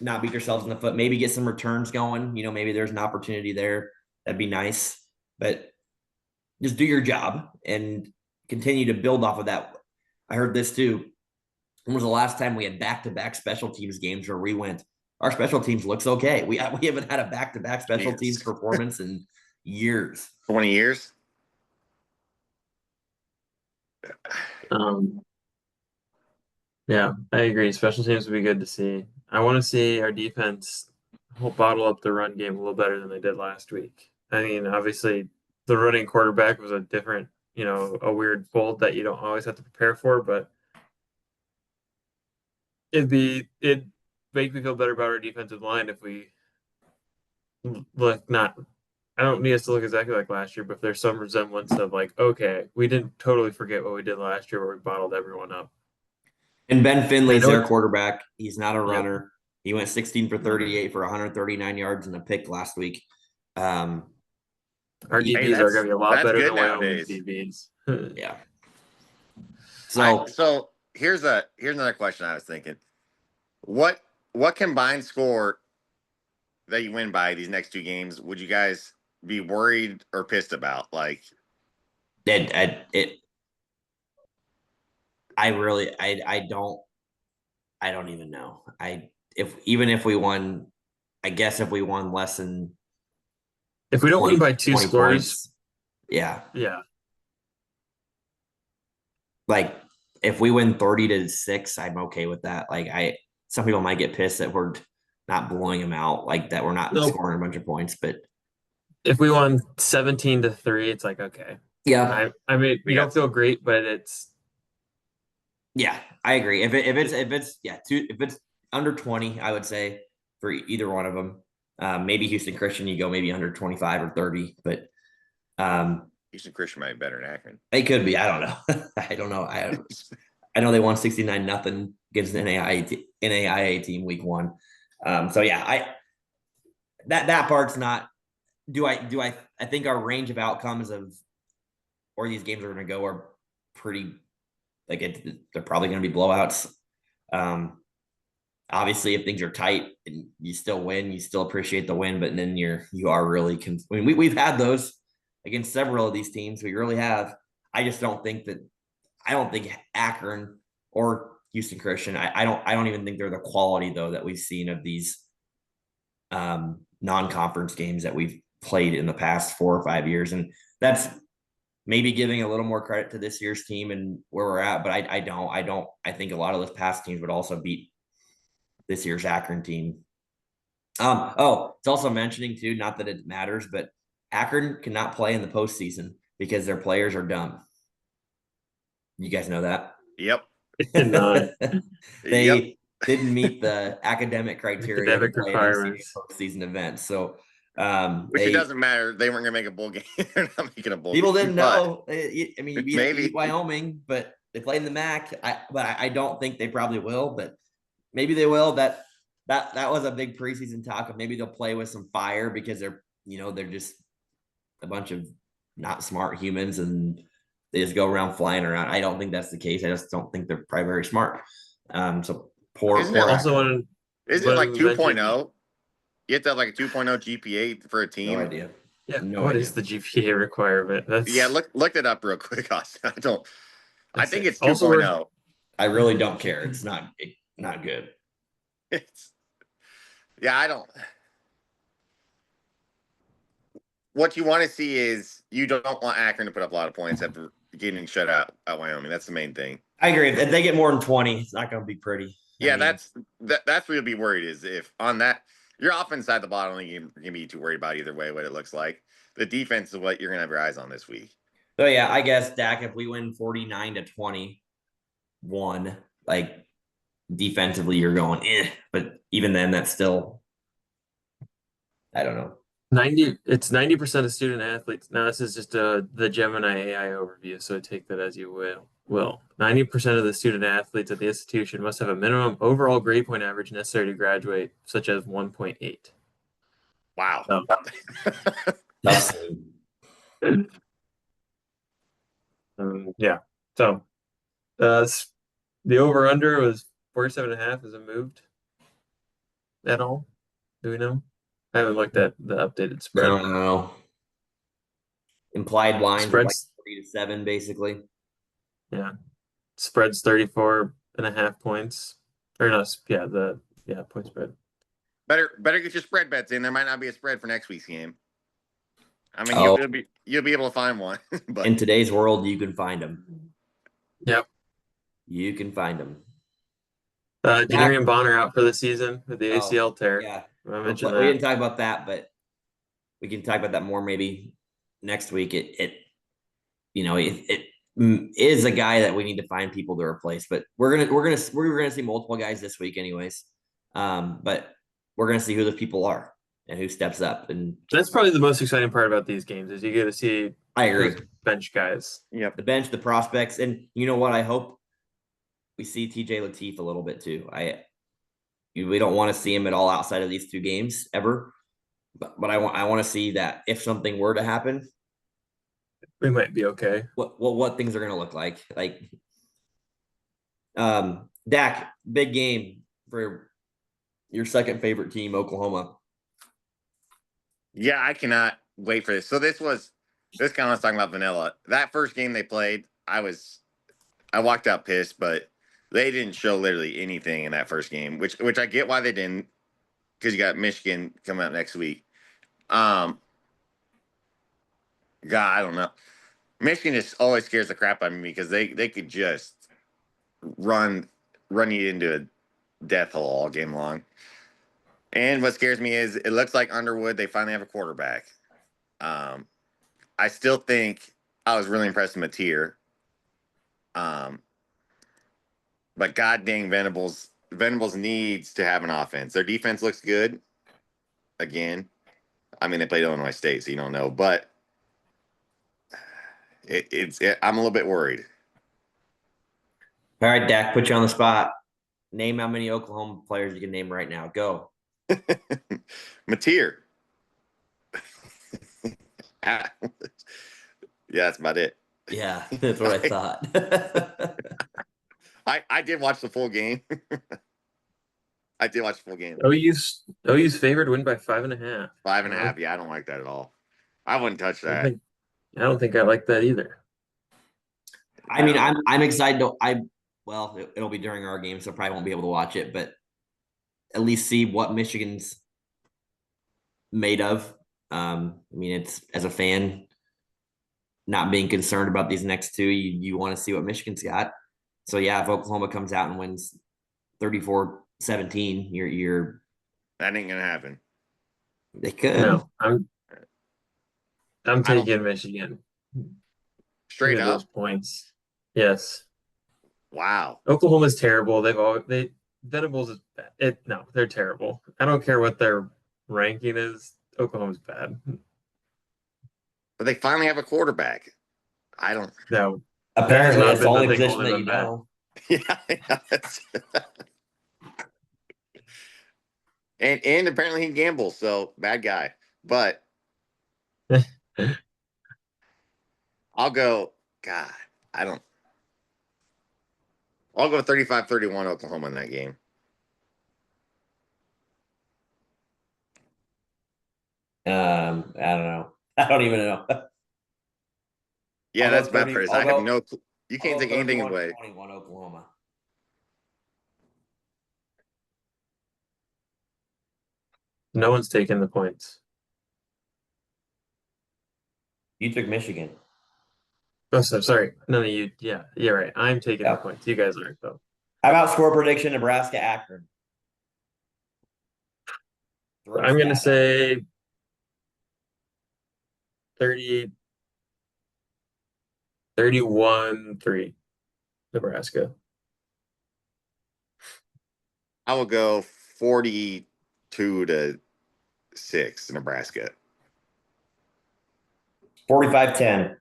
Speaker 1: not beat yourselves in the foot. Maybe get some returns going. Maybe there's an opportunity there. That'd be nice. But just do your job and continue to build off of that. I heard this too. When was the last time we had back-to-back special teams games where we went, our special teams looks okay? We haven't had a back-to-back special teams performance in years.
Speaker 3: 20 years?
Speaker 2: Yeah, I agree. Special teams would be good to see. I want to see our defense bottle up the run game a little better than they did last week. I mean, obviously, the running quarterback was a different, a weird fold that you don't always have to prepare for, but it'd make me feel better about our defensive line if we look not. I don't need us to look exactly like last year, but if there's some resemblance of like, okay, we didn't totally forget what we did last year where we bottled everyone up.
Speaker 1: And Ben Finley's their quarterback. He's not a runner. Yep. He went 16 for 38 for 139 yards and a pick last week.
Speaker 2: Our DBs are going to be a lot better than Wyoming's DBs.
Speaker 1: Yeah.
Speaker 3: So here's another question I was thinking. What combined score that you win by these next two games would you guys be worried or pissed about? Like,
Speaker 1: I don't even know. If we won, I guess if we won less than,
Speaker 2: if we don't win by 2 scores, points,
Speaker 1: yeah.
Speaker 2: Like
Speaker 1: if we win 30-6, I'm okay with that. Like some people might get pissed that we're not blowing them out, like that we're not scoring a bunch of points, but
Speaker 2: if we won 17-3, it's like, okay.
Speaker 1: Yeah.
Speaker 2: I mean, we don't feel great, but it's.
Speaker 1: Yeah, I agree. If it's under 20, I would say for either one of them. Maybe Houston Christian, you go maybe under 25 or 30, but
Speaker 3: Houston Christian might be better than Akron.
Speaker 1: They could be. I don't know. I don't know. I know they won 69-0 against an NAIA team week 1. So yeah, that part's not. I think our range of outcomes of where these games are going to go are pretty. They're probably going to be blowouts. Obviously, if things are tight and you still win, you still appreciate the win, but then you are really. I mean, we've had those against several of these teams. We really have. I just don't think that. I don't think Akron or Houston Christian. I don't even think they're the quality though that we've seen of these non-conference games that we've played in the past 4 or 5 years, and that's. Maybe giving a little more credit to this year's team and where we're at, but I don't. I think a lot of those past teams would also beat this year's Akron team. It's also mentioning too, not that it matters, but Akron cannot play in the postseason because their players are dumb. You guys know that?
Speaker 3: Yep.
Speaker 1: They didn't meet the academic criteria
Speaker 2: to play in
Speaker 1: postseason events. So.
Speaker 3: Which it doesn't matter. They weren't going to make a bowl game. They're not making a bowl
Speaker 1: people
Speaker 3: game.
Speaker 1: People didn't know. I mean, you beat Wyoming, but they played in the MAC. I don't think they probably will, but maybe they will. That was a big preseason talk of maybe they'll play with some fire because they're just a bunch of not smart humans and they just go around flying around. I don't think that's the case. I just don't think they're probably very smart. So poor.
Speaker 3: Isn't it like 2.0? You have to have like a 2.0 GPA for a team.
Speaker 1: No idea.
Speaker 2: Yeah. What is the GPA requirement?
Speaker 3: Yeah, look it up real quick, Austin. I think it's 2.0.
Speaker 1: I really don't care. It's not good.
Speaker 3: I don't. What you want to see is you don't want Akron to put up a lot of points getting shut out at Wyoming. That's the main thing.
Speaker 1: I agree. If they get more than 20, it's not going to be pretty.
Speaker 3: Yeah,
Speaker 1: I mean,
Speaker 3: that's what you'll be worried is if on that your offense side of the ball, I don't think you're gonna be too worried about either way what it looks like. The defense is what you're gonna have your eyes on this week.
Speaker 1: so yeah, I guess Dak, if we win 49-21, like defensively, you're going, but even then, that's still, I don't know.
Speaker 2: 90% of student athletes. Now this is just the Gemini AI overview, so take that as you will. 90% of the student athletes at the institution must have a minimum overall grade point average necessary to graduate, such as 1.8.
Speaker 3: Wow.
Speaker 2: So,
Speaker 1: Tough.
Speaker 2: yeah. So the over under was 47.5. Is it moved at all? Do we know? I haven't looked at the updated spread.
Speaker 1: No. Implied lines are like
Speaker 2: Spreads
Speaker 1: 3-7, basically.
Speaker 2: Yeah. Spread's 34.5 points. Or no, point spread.
Speaker 3: Better get your spread bets in. There might not be a spread for next week's game. I mean,
Speaker 1: Oh,
Speaker 3: you'll be able to find one, but
Speaker 1: in today's world, you can find them.
Speaker 2: Yep.
Speaker 1: You can find them.
Speaker 2: Junior and Bonner out for the season with the ACL tear.
Speaker 1: Yeah.
Speaker 2: I mentioned
Speaker 1: We
Speaker 2: that.
Speaker 1: didn't talk about that, but we can talk about that more maybe next week. It is a guy that we need to find people to replace, but we're gonna see multiple guys this week anyways. But we're gonna see who the people are and who steps up, and
Speaker 2: That's probably the most exciting part about these games is you get to see
Speaker 1: I agree.
Speaker 2: bench guys.
Speaker 3: Yep.
Speaker 1: The bench, the prospects, and you know what? I hope we see TJ Lateef a little bit too. We don't want to see him at all outside of these two games ever, but I want to see that if something were to happen,
Speaker 2: We might be okay.
Speaker 1: what things are going to look like. Like, Dak, big game for your second favorite team, Oklahoma.
Speaker 3: Yeah, I cannot wait for this. So this kind of was talking about vanilla. That first game they played, I walked out pissed, but they didn't show literally anything in that first game, which I get why they didn't, because you got Michigan coming up next week. God, I don't know. Michigan just always scares the crap out of me because they could just run you into a death hole all game long. And what scares me is it looks like Underwood, they finally have a quarterback. I still think I was really impressed with Mateer. But god dang Venables needs to have an offense. Their defense looks good. Again, I mean they played Illinois State, so you don't know, but I'm a little bit worried.
Speaker 1: All right, Dak, put you on the spot. Name how many Oklahoma players you can name right now. Go.
Speaker 3: Mateer. Yeah, that's about it.
Speaker 1: Yeah, that's what I thought.
Speaker 3: I did watch the full game. I did watch the full game.
Speaker 2: OU's favored win by 5.5.
Speaker 3: 5.5. Yeah, I don't like that at all. I wouldn't touch that.
Speaker 2: I don't think I like that either.
Speaker 1: I mean, I'm excited it'll be during our game, so I probably won't be able to watch it, but at least see what Michigan's made of. I mean, it's as a fan, not being concerned about these next two, you want to see what Michigan's got. So yeah, if Oklahoma comes out and wins 34-17, you're
Speaker 3: that ain't gonna happen.
Speaker 1: They could.
Speaker 2: No, I'm taking Michigan.
Speaker 3: Straight up
Speaker 2: those points. Yes.
Speaker 3: Wow.
Speaker 2: Oklahoma's terrible. Venables is bad. They're terrible. I don't care what their ranking is. Oklahoma's bad.
Speaker 3: But they finally have a quarterback. I don't
Speaker 2: know.
Speaker 1: Apparently, it's the only position that you know.
Speaker 3: Yeah. And apparently he gambles, so bad guy. But I'll go, God, I'll go 35-31 Oklahoma in that game.
Speaker 1: I don't know. I don't even know.
Speaker 3: Yeah, that's bad praise. I have no clue. You can't take anything away.
Speaker 1: 21 Oklahoma.
Speaker 2: No one's taking the points.
Speaker 1: You took Michigan.
Speaker 2: Oh, so sorry. None of you. Yeah, you're right. I'm taking the
Speaker 1: Yeah.
Speaker 2: points. You guys aren't though.
Speaker 1: How about score prediction? Nebraska Akron. Throw a
Speaker 2: I'm gonna
Speaker 1: stat out.
Speaker 2: say 30, 31-3, Nebraska.
Speaker 3: I will go 42-6, Nebraska.
Speaker 1: 45-10.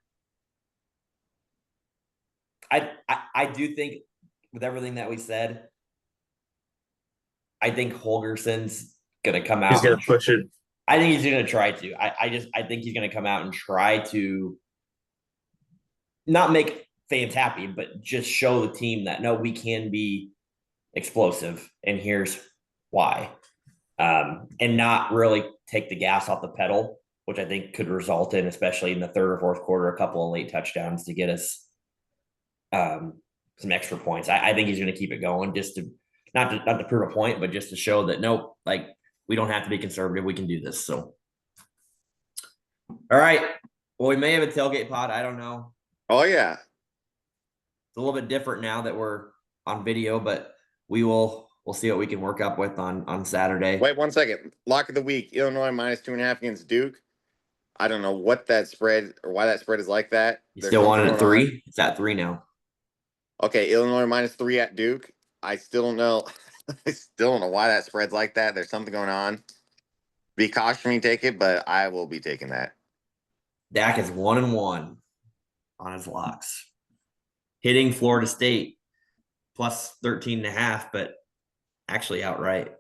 Speaker 1: I do think with everything that we said, I think Holgerson's gonna come
Speaker 2: He's
Speaker 1: out.
Speaker 2: gonna push it.
Speaker 1: I think he's gonna try to. I think he's gonna come out and try to not make fans happy, but just show the team that no, we can be explosive, and here's why. And not really take the gas off the pedal, which I think could result in, especially in the third or fourth quarter, a couple of late touchdowns to get us some extra points. I think he's going to keep it going just to not to prove a point, but just to show that nope, like we don't have to be conservative. We can do this. So, all right. Well, we may have a tailgate pod. I don't know.
Speaker 3: Oh yeah.
Speaker 1: It's a little bit different now that we're on video, but we'll see what we can work up with on Saturday.
Speaker 3: Wait 1 second. Lock of the week: Illinois -2.5 against Duke. I don't know what that spread or why that spread is like that.
Speaker 1: You
Speaker 3: There's
Speaker 1: still want
Speaker 3: something
Speaker 1: it at
Speaker 3: going on.
Speaker 1: 3? It's at 3 now.
Speaker 3: Okay, Illinois -3 at Duke. I still don't know. I still don't know why that spread's like that. There's something going on. Be cautious when you take it, but I will be taking that.
Speaker 1: Dak is 1-1 on his locks. Hitting Florida State plus 13.5, but actually outright.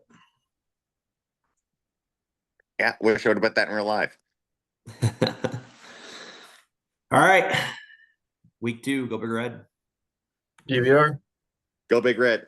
Speaker 3: Yeah, wish I would have bet that in real life.
Speaker 1: All right. Week 2, go Big Red.
Speaker 2: UVR.
Speaker 3: Go Big Red.